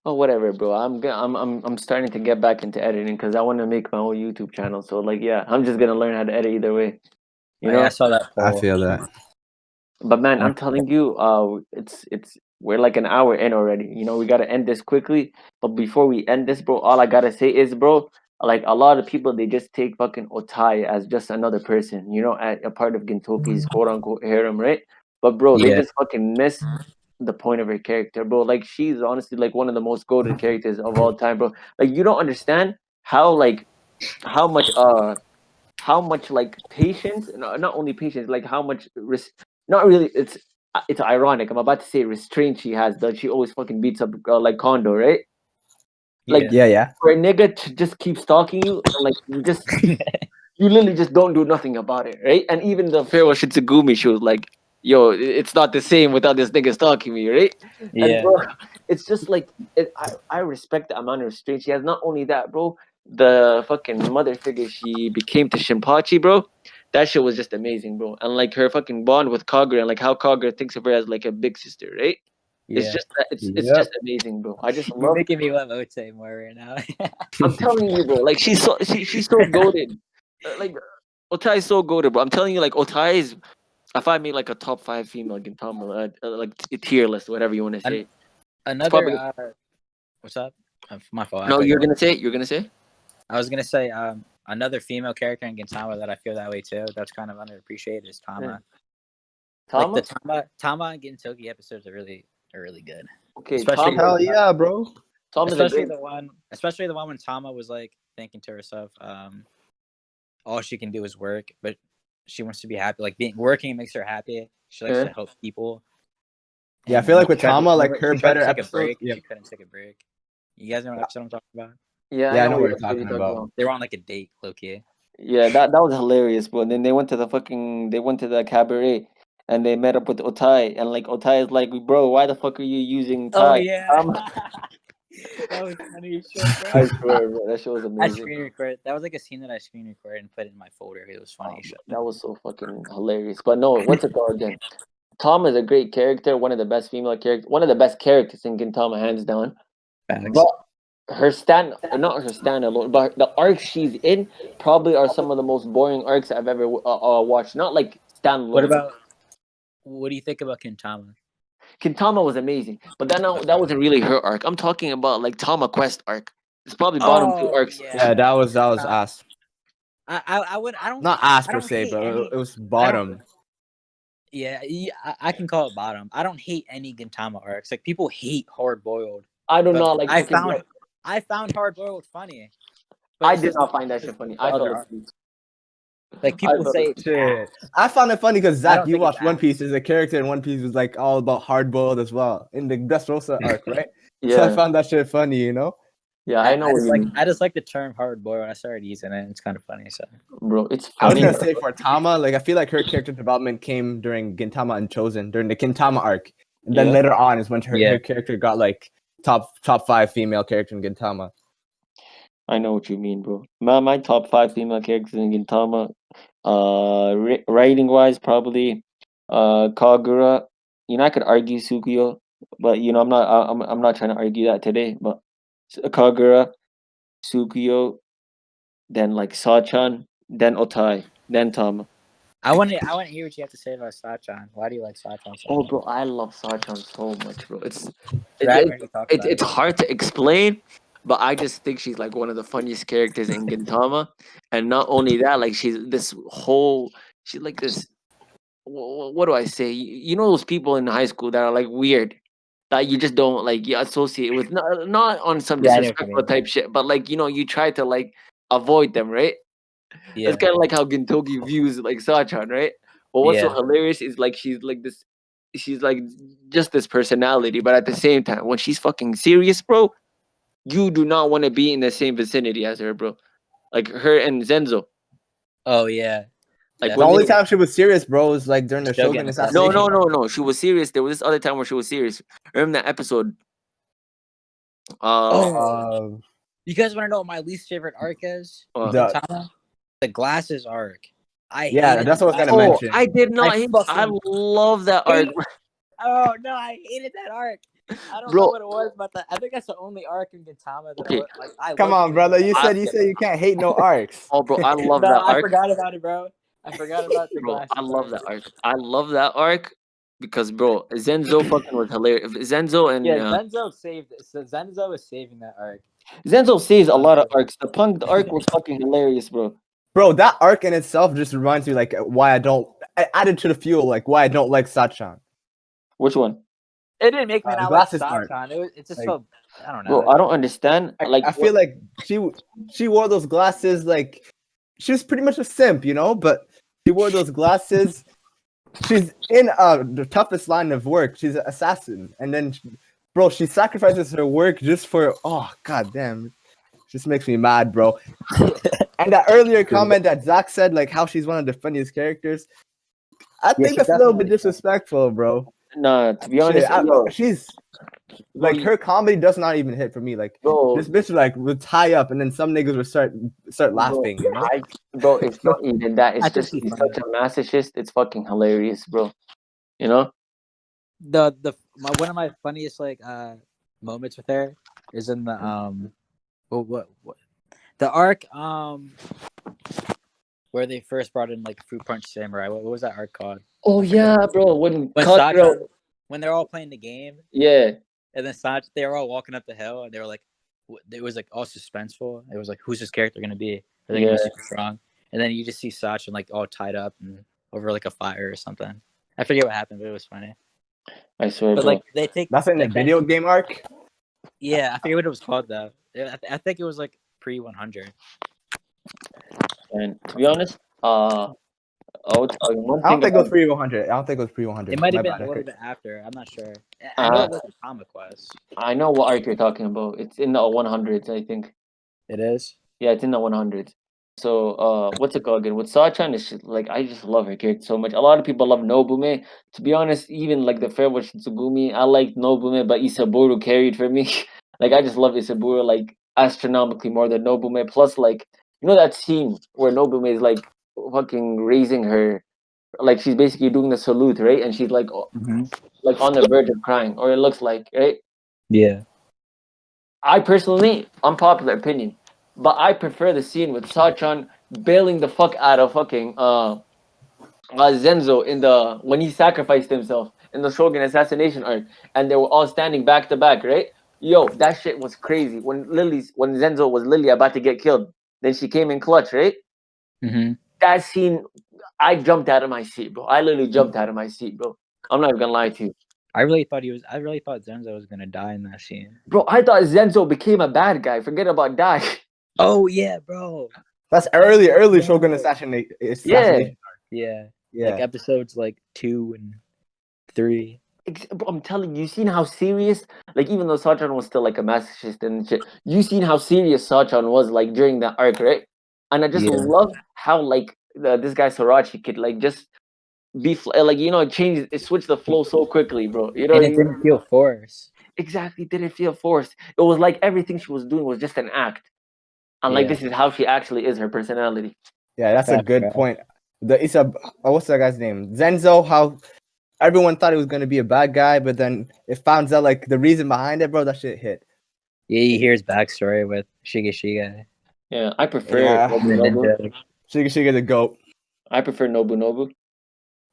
Oh, whatever, bro. I'm starting to get back into editing because I want to make my own YouTube channel. So like, yeah, I'm just gonna learn how to edit either way. You know? I saw that. I feel that. But man, I'm telling you, it's we're like an hour in already. You know, we gotta end this quickly. But before we end this, bro, all I gotta say is, bro, like a lot of people, they just take fucking Otai as just another person, you know, a part of Gintoki's quote unquote harem, right? But bro, they just fucking miss the point of her character, bro. Like she's honestly like one of the most goated characters of all time, bro. Like you don't understand how much like patience, not only patience, like how much not really. It's ironic. I'm about to say restraint she has. That she always fucking beats up a girl like Kondo, right? Like yeah. For a nigga to just keep stalking you, like you literally just don't do nothing about it, right? And even the farewell Shitsugumi, she was like, "Yo, it's not the same without this nigga stalking me, right?" Yeah. And bro, it's just like I respect the amount of restraint she has. Not only that, bro, the fucking mother figure she became to Shinpachi, bro. That shit was just amazing, bro. And like her fucking bond with Kagura and like how Kagura thinks of her as like a big sister, right? It's just it's just amazing, bro. I just You're love. making me love Ote more right now. I'm telling you, bro. Like she's so goated. Like Otai is so goated, bro. I'm telling you, like Otai is. If I made like a top 5 female Gintama, like a tier list, whatever you want to say. Another. What's up? My fault. No, you're gonna say. You're gonna say. I was gonna say another female character in Gintama that I feel that way too. That's kind of underappreciated is Tama. Tama? Like the Tama and Gintoki episodes are really good. Okay, especially hell yeah, bro. Especially the one when Tama was like thinking to herself, all she can do is work, but she wants to be happy. Like working makes her happy. She likes to help people. Yeah, I feel like with Tama, like her better episode. She couldn't take a break. You guys know what episode I'm talking about? Yeah, I know what you're talking about. They were on like a date, low key. Yeah, that was hilarious, bro. And then they went to the cabaret and they met up with Otai, and like Otai is like, bro, why the fuck are you using Tai? Oh yeah. That was funny as shit, bro. I swear, bro, that shit was amazing. I screen recorded. That was like a scene that I screen recorded and put in my folder. It was funny as shit. That was so fucking hilarious. But no, what's it called again? Tom is a great character, one of the best female characters, one of the best characters in Gintama, hands down. Facts. But not her stand alone, but the arcs she's in probably are some of the most boring arcs I've ever watched. Not like standalone. What do you think about Gintama? Gintama was amazing, but that wasn't really her arc. I'm talking about like Tama Quest arc. It's probably bottom 2 arcs. Yeah, that was ass. I don't not ass per se, but it was bottom. Yeah, I can call it bottom. I don't hate any Gintama arcs. Like people hate Hard Boiled. I do not like. I found Hard Boiled funny. I did not find that shit funny. I fell asleep. Like people say, shit. I found it funny because Zach, you watched One Piece. There's a character in One Piece was like all about hard boiled as well in the Dressrosa arc, right? Yeah. So I found that shit funny, you know. Yeah, I know. I just like the term hard boiled. I started using it. It's kind of funny. So, bro, it's funny. I was gonna say for Tama, like I feel like her character development came during Gintama Unchosen, during the Gintama arc. And then Yeah. later on is when her Yeah. character got like top 5 female character in Gintama. I know what you mean, bro. My top 5 female characters in Gintama, writing wise, probably, Kagura. You know, I could argue Sukiyo, but you know, I'm not trying to argue that today. But Kagura, Sukiyo, then like Sachan, then Otai, then Tama. I want to hear what you have to say about Sachan. Why do you like Sachan so Oh, much? bro, I love Sachan so much, bro. It's I haven't heard you talk about it's it. hard to explain, but I just think she's like one of the funniest characters in Gintama, and not only that, like she's like this. What do I say? You know those people in high school that are like weird, that you just don't like you associate with, not on some Yeah, I know what you disrespectful mean. type shit, but like you know you try to like avoid them, right? Yeah. It's kind of like how Gintoki views like Sachan, right? But what's so Yeah. hilarious is like she's like just this personality, but at the same time, when she's fucking serious, bro, you do not want to be in the same vicinity as her, bro. Like her and Zenzo. Oh yeah. Like The when only they, time she was serious, bro, was like during the Shogun Shogun assassination. assassination. no. She was serious. There was this other time where she was serious. Remember that episode? Oh. You guys want to know what my least favorite arc is? Uh, The- Gintama? The glasses arc. I Yeah, hated that's the what I was gonna glasses mention. I did not. I fucking love that arc, hate- Oh no, I hated that arc. I don't Bro. know what it was, but I think that's the only arc in Gintama that Okay. I Come on, brother. You said you can't hate no arcs. Oh, bro, I love No, that I arc. forgot about it, bro. I forgot about the Bro, glasses. I love that arc. I love that arc because, bro, Zenzo fucking was hilarious. Zenzo and Yeah, Zenzo saved it. So Zenzo is saving that arc. Zenzo saves a lot of arcs. The arc was fucking hilarious, bro. Bro, that arc in itself just reminds me like why I added to the fuel, like why I don't like Sachan. Which one? It didn't make me not like glasses arc. Sachan. It just Like- felt, I don't know. Bro, I don't understand. Like, I feel like she wore those glasses like she was pretty much a simp, you know, but she wore those glasses. She's in the toughest line of work. She's an assassin, and then bro, she sacrifices her work just for god damn. Just makes me mad, bro. And that earlier comment that Zach said, like how she's one of the funniest characters, I think she's that's a little bit definitely disrespectful, bro. nah, to be honest, She's like her comedy does not even hit for me. Like bro, this bitch like would tie up, and then some niggas would start laughing. You know? bro, it's not even that. It's I think just she's he's funny. such a masochist. It's fucking hilarious, bro. You know? One of my funniest moments with her is in the what the arc where they first brought in like Fruit Punch Samurai. What was that arc called? Oh yeah, bro. When Sachan, when they're all playing the game, yeah, and then Sachan, they were all walking up the hill, and they were like, it was like all suspenseful. It was like, who's this character gonna be? Are they gonna be super strong? And then you just see Sachan like all tied up and over like a fire or something. I forget what happened, but it was funny. I swear, But bro. like they take That's in the video game arc. Yeah, I forget what it was called though. I think it was like pre 100. And to be honest, I would tell you one I don't thing think it was about pre 100. I don't think it was pre 100. It might have been a little bit after. I'm not sure. I know it was a Comic Quest. I know what arc you're talking about. It's in the 100s, I think. It is. Yeah, it's in the 100s. So, what's it called again? With Sachan, it's just, like I just love her character so much. A lot of people love Nobume. To be honest, even like the Farewell Shitsugumi, I like Nobume, but Isaburo carried for me. Like I just love Isaburo like astronomically more than Nobume. Plus, like you know that scene where Nobume is like fucking raising her, like she's basically doing the salute, right? And she's like like on the verge of crying, or it looks like, right? Yeah. I personally, unpopular opinion, but I prefer the scene with Sachan bailing the fuck out of fucking Zenzo in the when he sacrificed himself in the Shogun assassination arc, and they were all standing back to back, right? Yo, that shit was crazy. When Zenzo was literally about to get killed, then she came in clutch, right? Mm-hmm. That scene, I jumped out of my seat, bro. I literally jumped out of my seat, bro. I'm not even gonna lie to you. I really thought Zenzo was gonna die in that scene. Bro, I thought Zenzo became a bad guy. Forget about die. Oh yeah, bro. That's early Shogun assassination. Yeah. Yeah. Like episodes like 2 and 3. Bro, I'm telling you, seen how serious, like even though Sachan was still like a masochist and shit, you seen how serious Sachan was like during that arc, right? And I just love how like this guy Sorachi could like just like it switched the flow so quickly, bro. And it didn't feel forced. Exactly, didn't feel forced. It was like everything she was doing was just an act, and like Yeah. this is how she actually is, her personality. Yeah, that's a That's good right. point. What's that guy's name? Zenzo. How everyone thought he was gonna be a bad guy, but then it found out like the reason behind it, bro. That shit hit. Yeah, you hear his backstory with Shiga. Yeah, I prefer Yeah. Nobu The Nobu. ninja. Shiga the goat. I prefer Nobu Nobu.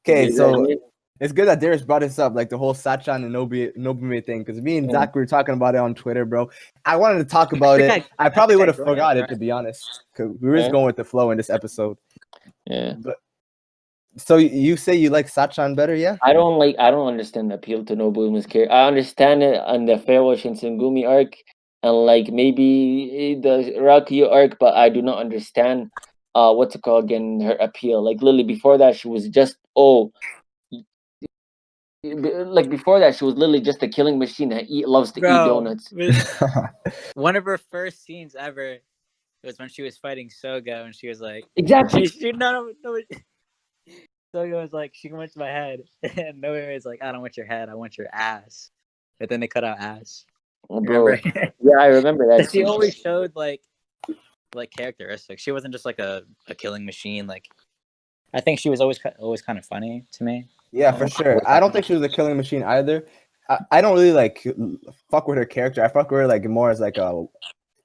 Okay, You know what I so mean? it's good that Darius brought this up, like the whole Sachan and Nobume thing, because me and Yeah. Zach we were talking about it on Twitter, bro. I wanted to talk about it. I probably would have forgot it, to be honest, because we were just Yeah. going with the flow in this episode. Yeah. But so you say you like Sachan better, yeah? I don't understand the appeal to Nobuna's character. I understand it on the Farewell Shinsengumi arc and like maybe the Rakuyo arc, but I do not understand what's it called again, her appeal. Like Lily before that she was just like before that she was literally just a killing machine that loves to eat donuts. One of her first scenes ever was when she was fighting Sogo, and she was like, Exactly. no. Sogo was like, she wants my head, and Nobume was like, I don't want your head, I want your ass. But then they cut out ass. Oh, bro. Remember? Yeah, I remember that. She always showed like characteristics. She wasn't just like a killing machine. Like, I think she was always kind of funny to me. Yeah, for sure. I don't think she was a killing machine either. I don't really like fuck with her character. I fuck with her like more as like a.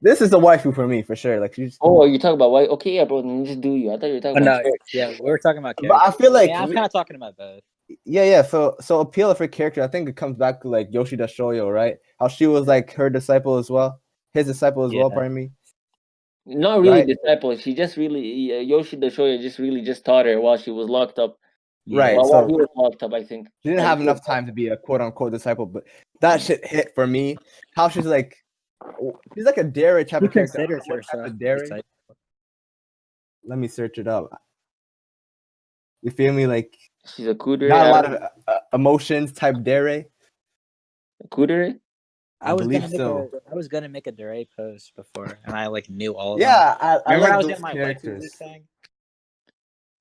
This is the waifu for me for sure. Like she's. Oh, you talking about white? Okay, yeah, bro. Then just do you. I thought you were talking about. No, yeah, we were talking about. But I feel like I'm kind of talking about both. Yeah. So appeal of her character, I think it comes back to like Yoshida Shoyo, right? How she was like her disciple as well, his disciple as well. Pardon me. Not really disciple. She just really Yoshida Shoya just really just taught her while she was locked up. Right. While he was locked up, I think she didn't have enough time to be a quote unquote disciple, but that shit hit for me. How she's like a dare type of character. Considers herself a dare. Let me search it up. You feel me? Like she's a kudere. Not a lot of emotions type dare. Kudere. I was gonna make a dare post before, and I like knew all of them. Yeah, I remember like when I was those in my characters. waifu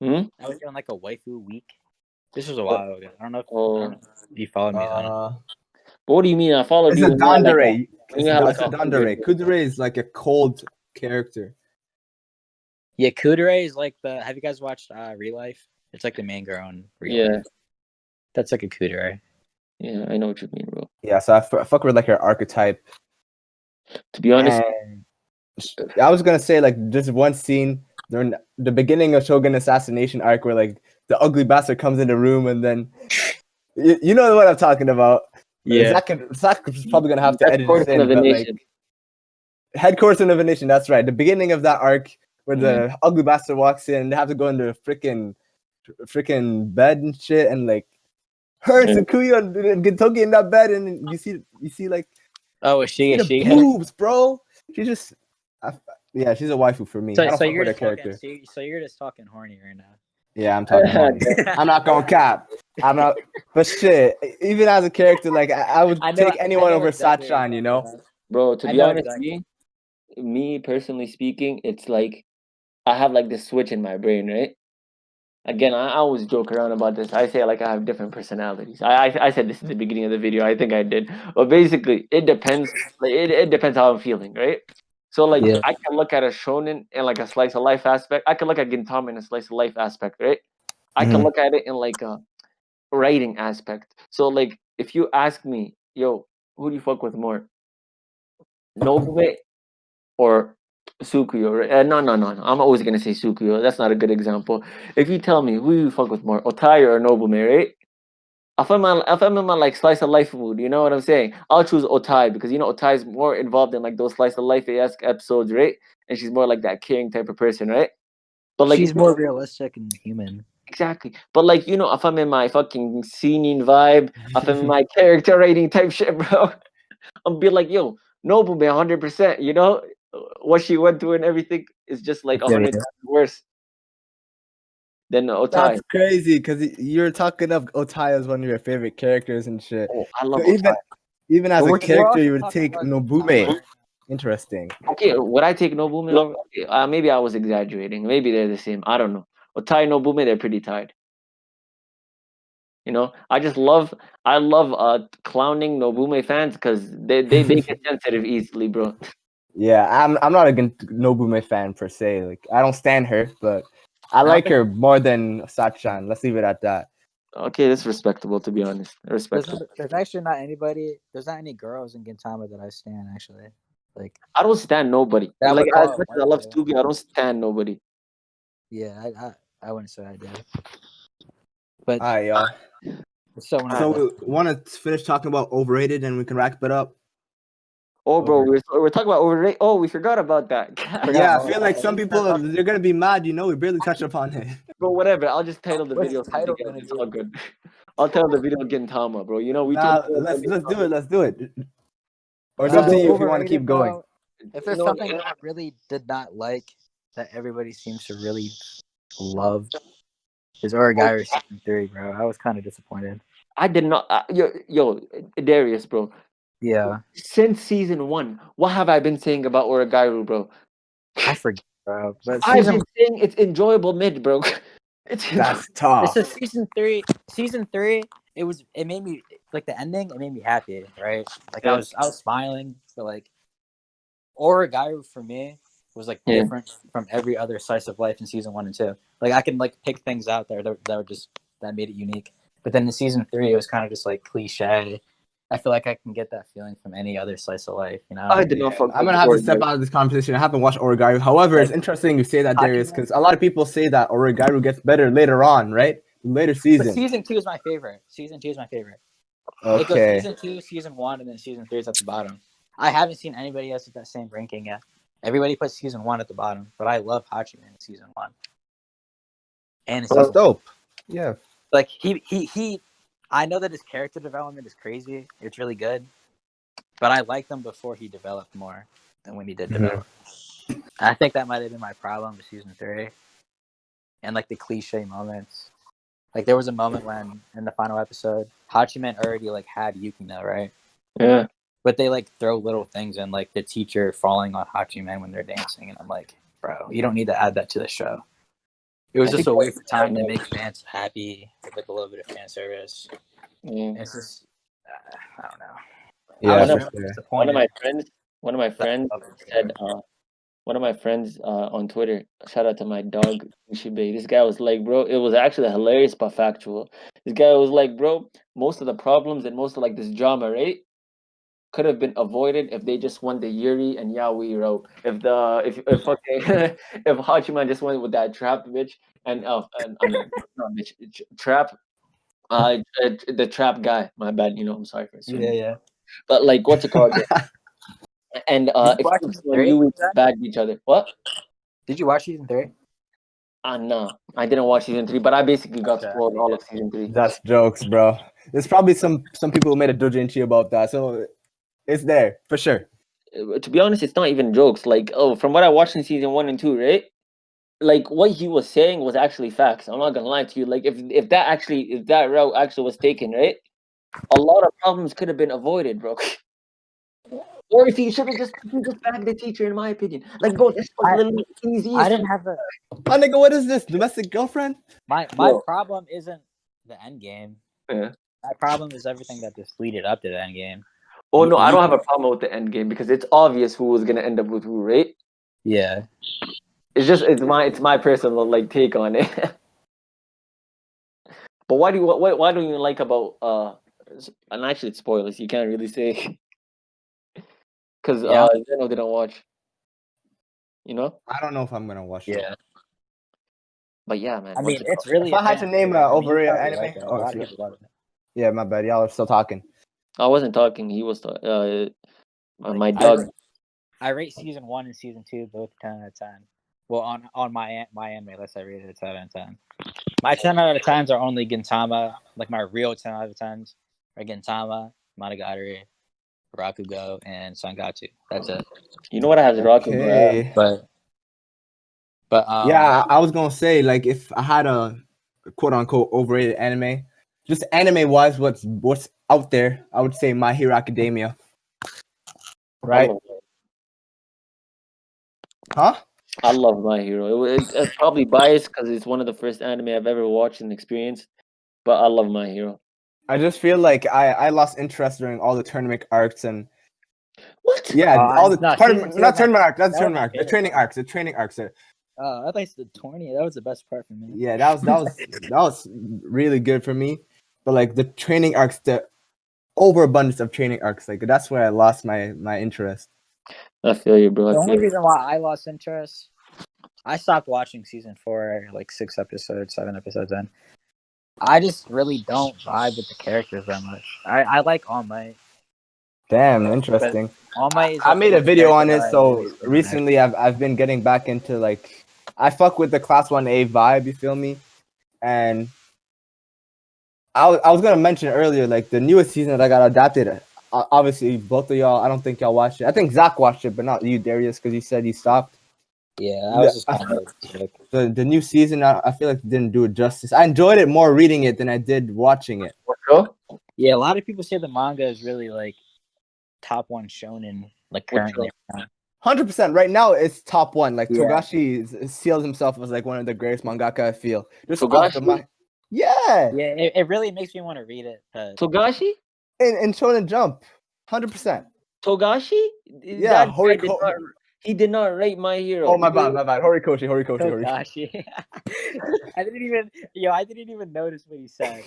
thing. I was doing like a waifu week. This was a while ago. I don't know if you followed me on it. But what do you mean? I followed you. It's a dandere. It's a dandere. Kudere is like a cold character. Yeah, Kudere is like the. Have you guys watched Real Life? It's like the main girl in Real Life. That's like a Kudere. Yeah, I know what you mean, bro. Yeah, so I fuck with like her archetype. To be honest, I was gonna say like just one scene during the beginning of Shogun Assassination arc where like the ugly bastard comes in the room and then you know what I'm talking about. Yeah, Zach's probably gonna have to edit this in, but like Headquarters of the Nation. That's right. The beginning of that arc where the ugly bastard walks in and they have to go into freaking bed and shit and like her and Sakuya and Gintoki in that bed and you see like she boobs, bro. She's just she's a waifu for me. So, I don't so fuck you're with her just character. So you're just talking horny right now. Yeah, I'm talking horny. I'm not gonna cap. I'm not, but shit. Even as a character, like I would take anyone over Sachan, you know. Bro, to be honest, me personally speaking, it's like I have like this switch in my brain, right? Again, I always joke around about this. I say like I have different personalities. I said this in the beginning of the video. I think I did. But basically, it depends. Like it depends how I'm feeling, right? So like I can look at a shonen in like a slice of life aspect. I can look at Gintama in a slice of life aspect, right? I can look at it in like a writing aspect. So like if you ask me, yo, who do you fuck with more? Nobume or Sukuyo? No. I'm always gonna say Sukuyo. That's not a good example. If you tell me who you fuck with more, Otai or Nobume, right? If I'm in my like slice of life mood, you know what I'm saying? I'll choose Otai because you know Otai is more involved in like those slice of life esque episodes, right? And she's more like that caring type of person, right? But like she's more realistic and human. Exactly. But like, you know, if I'm in my fucking singing vibe, if I'm in my character rating type shit, bro, I'll be like, yo, Nobume 100%, you know? What she went through and everything is just like 100 times worse than Otai. That's crazy because you're talking of Otai as one of your favorite characters and shit. Oh, I love Otai. Even as a character, you would take Nobume. Interesting. Okay, would I take Nobume over? Maybe I was exaggerating. Maybe they're the same. I don't know. Otai and Nobume, they're pretty tied. You know, I love clowning Nobume fans because they get sensitive easily, bro. Yeah, I'm not a Nobume fan per se. Like I don't stand her, but I like her more than Sachan. Let's leave it at that. Okay, that's respectable, to be honest. Respectable. There's actually not anybody. There's not any girls in Gintama that I stand actually. Like I don't stand nobody. that Like would as call much it as I love waifu. Stugi, I don't stand nobody. Yeah, I wouldn't say I did. But All right, y'all. so So we want to finish talking about overrated, and we can wrap it up. Oh, bro, we're talking about overrated. Oh, we forgot about that. Yeah, I feel like some people they're gonna be mad. You know, we barely touched upon it. Bro, whatever. I'll just title the What's video the title something else. gonna It's be? all good. I'll title the video Gintama, bro. You know, we Nah, told let's do it. Let's do it. Or it's We'll up to do you it. if you want to keep going. Bro, if there's something that I really did not like that everybody seems to really love, is Origairu season 3, bro. I was kind of disappointed. I did not. Yo, Darius, bro. Yeah, Since season 1, what have I been saying about Origairu, bro? I forget, bro. But I've been saying it's enjoyable mid, bro. That's tough. It's a season 3. Season 3, it made me like the ending. It made me happy, right? Like Yeah. I was smiling, but like Origairu for me was like Yeah. different from every other slice of life in season 1 and 2. Like I can like pick things out that were just that made it unique. But then in season 3, it was kind of just like cliche. I feel like I can get that feeling from any other slice of life, you know. I did not fuck I'm with gonna have to Origairu. step out of this conversation. I haven't watched Origairu. However, it's interesting you say that, Darius, because a lot of people say that Origairu gets better later on, right? Later But season. season 2 is my favorite. Season 2 is my favorite. Okay. It goes season 2, season 1, and then season 3 is at the bottom. I haven't seen anybody else with that same ranking yet. Everybody puts season 1 at the bottom, but I love Hachiman in season 1. And in That's season dope. Yeah. like he I know that his character development is crazy. It's really good. But I liked him before he developed more than when he did develop. I think that might have been my problem with season 3. And like the cliche moments. Like there was a moment when in the final episode, Hachiman already like had Yukino, right? Yeah. But they like throw little things in, like the teacher falling on Hachiman when they're dancing, and I'm like, bro, you don't need to add that to the show. It was just a waste of time to make fans happy with like a little bit of fan service. It's just, I don't know. Yeah, I was for really sure. disappointed. One of my friends said, one of my friends on Twitter, shout out to my dog Ishibe. This guy was like, bro, it was actually hilarious but factual. This guy was like, bro, most of the problems and most of like this drama, right, could have been avoided if they just won the Yuri and Yaoi rope. If okay, if Hachiman just went with that trap bitch and not bitch, trap the trap guy. My bad, you know, I'm sorry for assuming. Yeah. But like, what's it called? And if watch when season 3? you bagged each other, what? Did you watch season 3? No, I didn't watch season 3, but I basically got spoiled all of season 3. That's jokes, bro. There's probably some people who made a doujinshi about that, so it's there for sure. To be honest, it's not even jokes. Like, from what I watched in season 1 and 2, right? Like what he was saying was actually facts. I'm not gonna lie to you. Like if that route actually was taken, right? A lot of problems could have been avoided, bro. Or if he should have just bagged the teacher, in my opinion. Like, bro, this was literally easy. I didn't have the. My nigga, what is this? Domestic girlfriend? My problem isn't the end game. Yeah. My problem is everything that just leaded up to the end game. Oh no, I don't have a problem with the end game because it's obvious who was gonna end up with who, right? Yeah. It's my personal like take on it. But why do you like about and actually it's spoilers, you can't really say because Zeno didn't watch. You know? I don't know if I'm gonna watch it. Yeah. But yeah, man. I mean, it's really. If I had to name an overrated anime, like a lot of people love it. Yeah, my bad. Y'all are still talking. I wasn't talking. He was my dog. I rate season 1 and season 2 both 10 out of 10. Well, on my anime list, I rated it 10 out of 10. My 10 out of 10s are only Gintama. Like my real 10 out of 10s are Gintama, Monogatari, Rakugo, and Sangatsu. That's it. You know what I have Rakugo? Okay. But yeah, I was gonna say, like, if I had a quote unquote overrated anime, just anime wise, what's out there, I would say My Hero Academia. Right? Huh? I love My Hero. It's probably biased because it's one of the first anime I've ever watched and experienced. but I love My Hero. I just feel like I lost interest during all the tournament arcs and What? all the no, tournament, season two not was my- tournament arcs, not that was tournament my arcs, the favorite training part. arcs, the training arcs. I thought it's the tourney. That was the best part for me. Yeah, that was really good for me. But like the training arcs, the overabundance of training arcs, like that's where I lost my interest. I feel you, bro. The I only feel you. reason why I lost interest, I stopped watching season 4, like 6 episodes, 7 episodes in. I just really don't vibe with the characters that much. I like All Might. Damn, interesting. All Might is I like made the a video on character it, that I so really stand recently I've been getting back into like I fuck with the Class 1A vibe, you feel me? And I was gonna mention earlier, like the newest season that got adapted. Obviously, both of y'all, I don't think y'all watched it. I think Zach watched it, but not you, Darius, because you said you stopped. Yeah, I was just kind of sick. The new season, I feel like didn't do it justice. I enjoyed it more reading it than I did watching it. What show? Yeah, a lot of people say the manga is really like top one shonen, like What currently. 100%. Right now, it's top one. Like Yeah. Togashi seals himself as like one of the greatest mangaka. I feel just off the Togashi? mind. Yeah, Yeah, it really makes me want to read it. Togashi? in Shonen Jump, 100%. Togashi? Yeah, That guy he did not rate My Hero. Oh my bad. Horikoshi. Togashi. I didn't even notice what he said.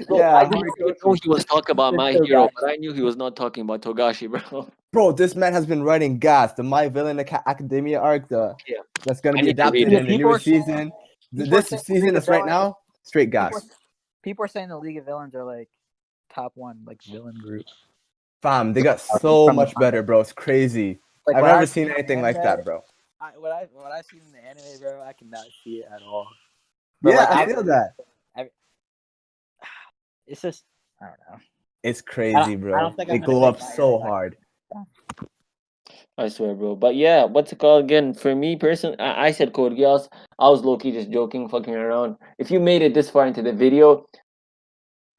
Bro, Yeah, I didn't even know he was talking about My Togashi. Hero, but I knew he was not talking about Togashi, bro. Bro, this man has been writing gas. The My Villain Academia arc, that's gonna I be need to read adapted it. in the People are newest saying- season. people This are saying season League is of right Villains- now straight gas. People are saying the League of Villains are like top one, like villain group. Fam, they got so much better, bro. It's crazy. Like I've what never I've seen in anything the like anime, that, bro. What I've seen in the anime, bro, I cannot see it at all. But Yeah, like, I feel that. It's just I don't know. It's crazy, I bro. don't think They I'm gonna glow up make My so Hero back. hard. I swear, bro. But yeah, what's it called again? For me, personally, I said Code Geass. I was low-key just joking, fucking around. If you made it this far into the video,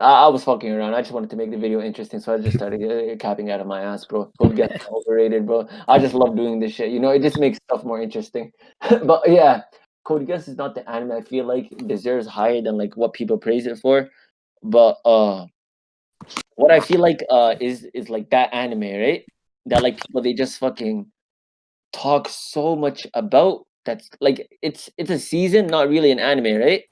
I was fucking around. I just wanted to make the video interesting, so I just started capping out of my ass, bro. Code Geass is overrated, bro. I just love doing this shit. You know, it just makes stuff more interesting. But yeah, Code Geass is not the anime I feel like deserves higher than like what people praise it for. But what I feel like is like that anime, right? That like people they just fucking talk so much about. That's like it's a season, not really an anime, right?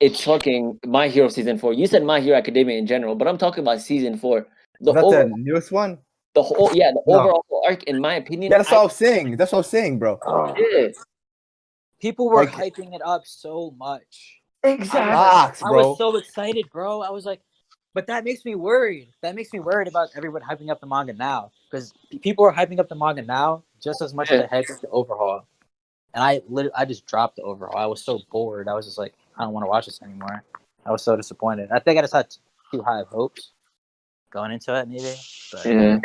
It's fucking My Hero season 4. You said My Hero Academia in general, but I'm talking about season 4. Is that the newest one? The whole No. overall arc, in my opinion. Yeah, that's what I was saying. That's what I was saying, bro. Yeah, People were Like- hyping it up so much. exactly. Facts, I bro. was so excited, bro. I was like, but that makes me worried. That makes me worried about everyone hyping up the manga now, because people are hyping up the manga now just as much as they hyped up the overhaul. And I just dropped the overhaul. I was so bored. I was just like, I don't want to watch this anymore. I was so disappointed. I think I just had too high of hopes going into it, maybe. But Yeah.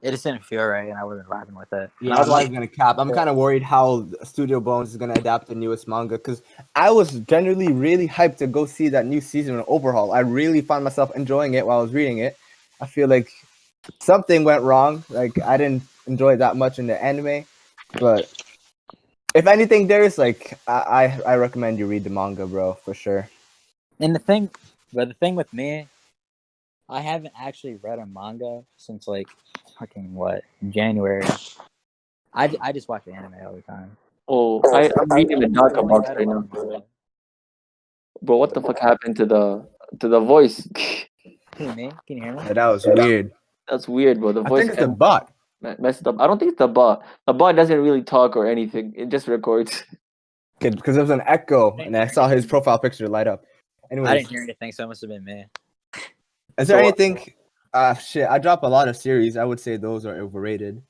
it just didn't feel right, and I wasn't vibing with it. Yeah, I'm not even gonna cap. I'm kind of worried how Studio Bones is gonna adapt the newest manga because I was generally really hyped to go see that new season and overhaul. I really found myself enjoying it while I was reading it. I feel like something went wrong. Like I didn't enjoy it that much in the anime, but if anything, there's like I recommend you read the manga, bro, for sure. And the thing with me, I haven't actually read a manga since like fucking January. I just watch anime all the time. Oh, I'm reading the Dark Box right now. Bro, what the fuck happened to the voice? Can you hear me? Yeah, that was weird. That's weird, bro. The I voice think it's the bot. messed up. I don't think it's the bot. The bot doesn't really talk or anything. It just records. Because there was an echo, and I saw his profile picture light up. Anyways, I didn't hear anything, so it must have been me. is there So- anything? Shit, I drop a lot of series. I would say those are overrated.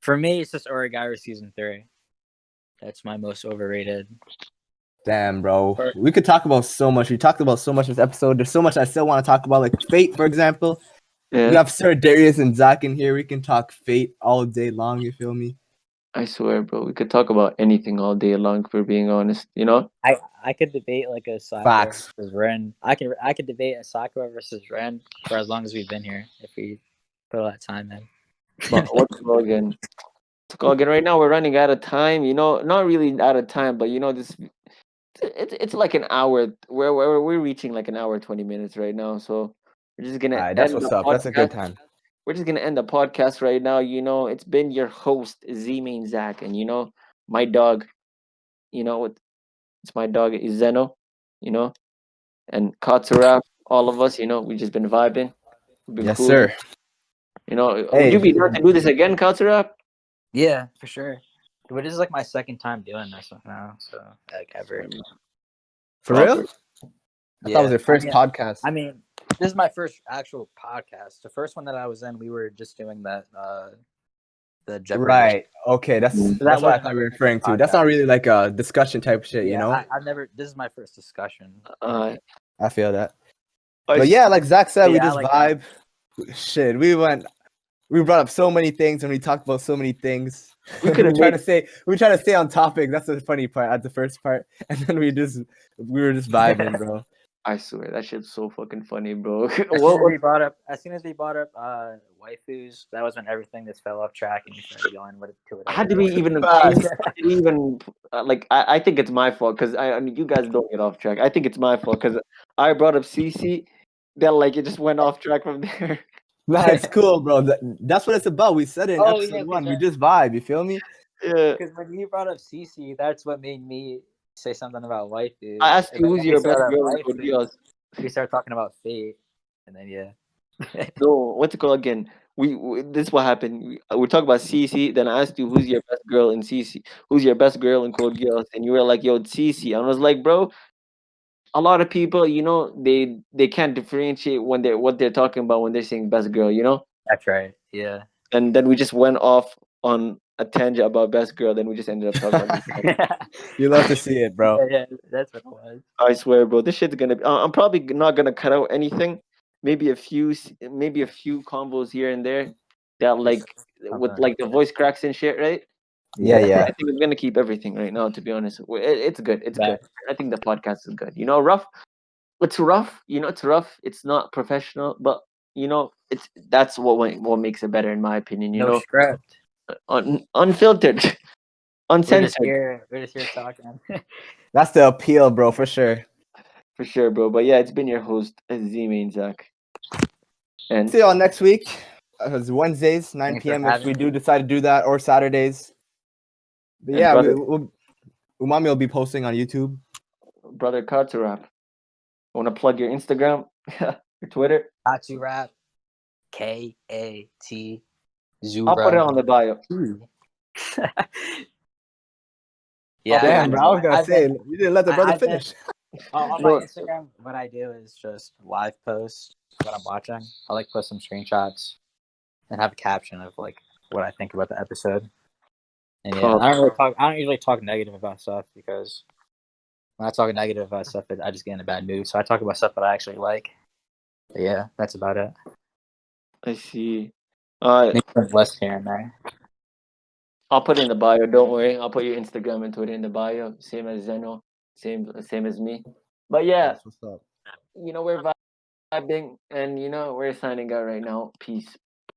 For me, it's just Origairu season 3. That's my most overrated. Damn, bro. We could talk about so much. We talked about so much this episode. There's so much I still want to talk about, like Fate, for example. Yeah. We have Sir Darius and Zach in here. We can talk Fate all day long. You feel me? I swear, bro. We could talk about anything all day long. For being honest, you know. I could debate like a Sakura Facts. versus Ren. I could debate a Sakura versus Ren for as long as we've been here if we put all that time in. But what's it called again? What's it called again? Right now we're running out of time. You know, not really out of time, but you know this it's like an hour. We're reaching like an hour 20 minutes right now. So we're just gonna Alright, that's end what's the up. That's a good podcast. time. We're just gonna end the podcast right now. It's been your host Z Main Zach, and my dog. It's my dog Zeno. You know, and Katsura. All of us. We just been vibing. We've been Yes, cooling. sir. Would you Hey, be down to do this again, Katsura? Yeah, for sure. But this is like my second time doing this now, so like ever. for Proper. real? I thought it was your first I mean, podcast. I mean, this is my first actual podcast. The first one that I was in, we were just doing that the Jeopardy. Right. Okay. That's Mm. So that's what I wasn't thought we were like a referring to. That's podcast. not really like a discussion type shit, you Yeah, know? I've never. This is my first discussion. I I feel that. But yeah, like Zach said, we Yeah, I just like vibe. Shit, we brought up so many things and we talked about so many things. We we could've try to stay on topic. That's the funny part at the first part, and then we were just vibing, bro. I swear that shit's so fucking funny, bro. As soon as we brought up waifus, that was when everything just fell off track and we started going with it to it. How did we even? Facts. I think it's my fault because I mean, you guys don't get off track. I think it's my fault because I brought up CC. Then it just went off track from there. Nah, it's cool, bro. That's what it's about. We said it in Oh, episode yeah, 1. We because- just vibe. You feel me? Yeah. Because when you brought up Cece, that's what made me say something about waifus. I asked And you then who's we your best started girl in waifus, Code Geass. We started talking about fate, and then yeah. No, what's it called again? This is what happened. We talked about CC. Then I asked you who's your best girl in CC. Who's your best girl in Code Geass? And you were like, "Yo, it's CC." I was like, "Bro, a lot of people, they can't differentiate what they're talking about when they're saying best girl, That's right. Yeah. And then we just went off on a tangent about best girl. Then we just ended up talking about this. You love to see it, bro. Yeah, that's what it was. I swear, bro, this shit's gonna be. I'm probably not gonna cut out anything. Maybe a few combos here and there that with something. the voice cracks and shit, right? Yeah. I think I'm gonna keep everything right now. To be honest, it's good. It's good. Back. I think the podcast is good. Rough. It's rough. It's rough. It's not professional, but that's what makes it better, in my opinion. No script. Unfiltered, We're just uncensored, here talking. That's the appeal, bro, for sure. for sure, bro. But yeah, it's been your host Z Main Zach, and See y'all next week. It's Wednesdays, 9 Thanks for p.m. if having we me. do decide to do that, or Saturdays. But And yeah, brother- Umami will be posting on YouTube. brother Katsu Rap. Want to plug your Instagram, your Twitter? Kotatsu rap. KAT. Zura. I'll put it on the bio. Yeah, Damn, bro. I was gonna say you didn't let the brother I've been- finish. on my Instagram, what I do is just live post what I'm watching. I post some screenshots and have a caption of what I think about the episode. And yeah, Oh. I don't usually talk negative about stuff because when I talk negative about stuff, I just get in a bad mood. So I talk about stuff that I actually like. But yeah, that's about it. I see. Maybe some less here and there. I'll put it in the bio. Don't worry. I'll put your Instagram and Twitter in the bio. Same as Zeno. Same as me. But yeah, That's what's up. we're vibing and we're signing out right now. Peace.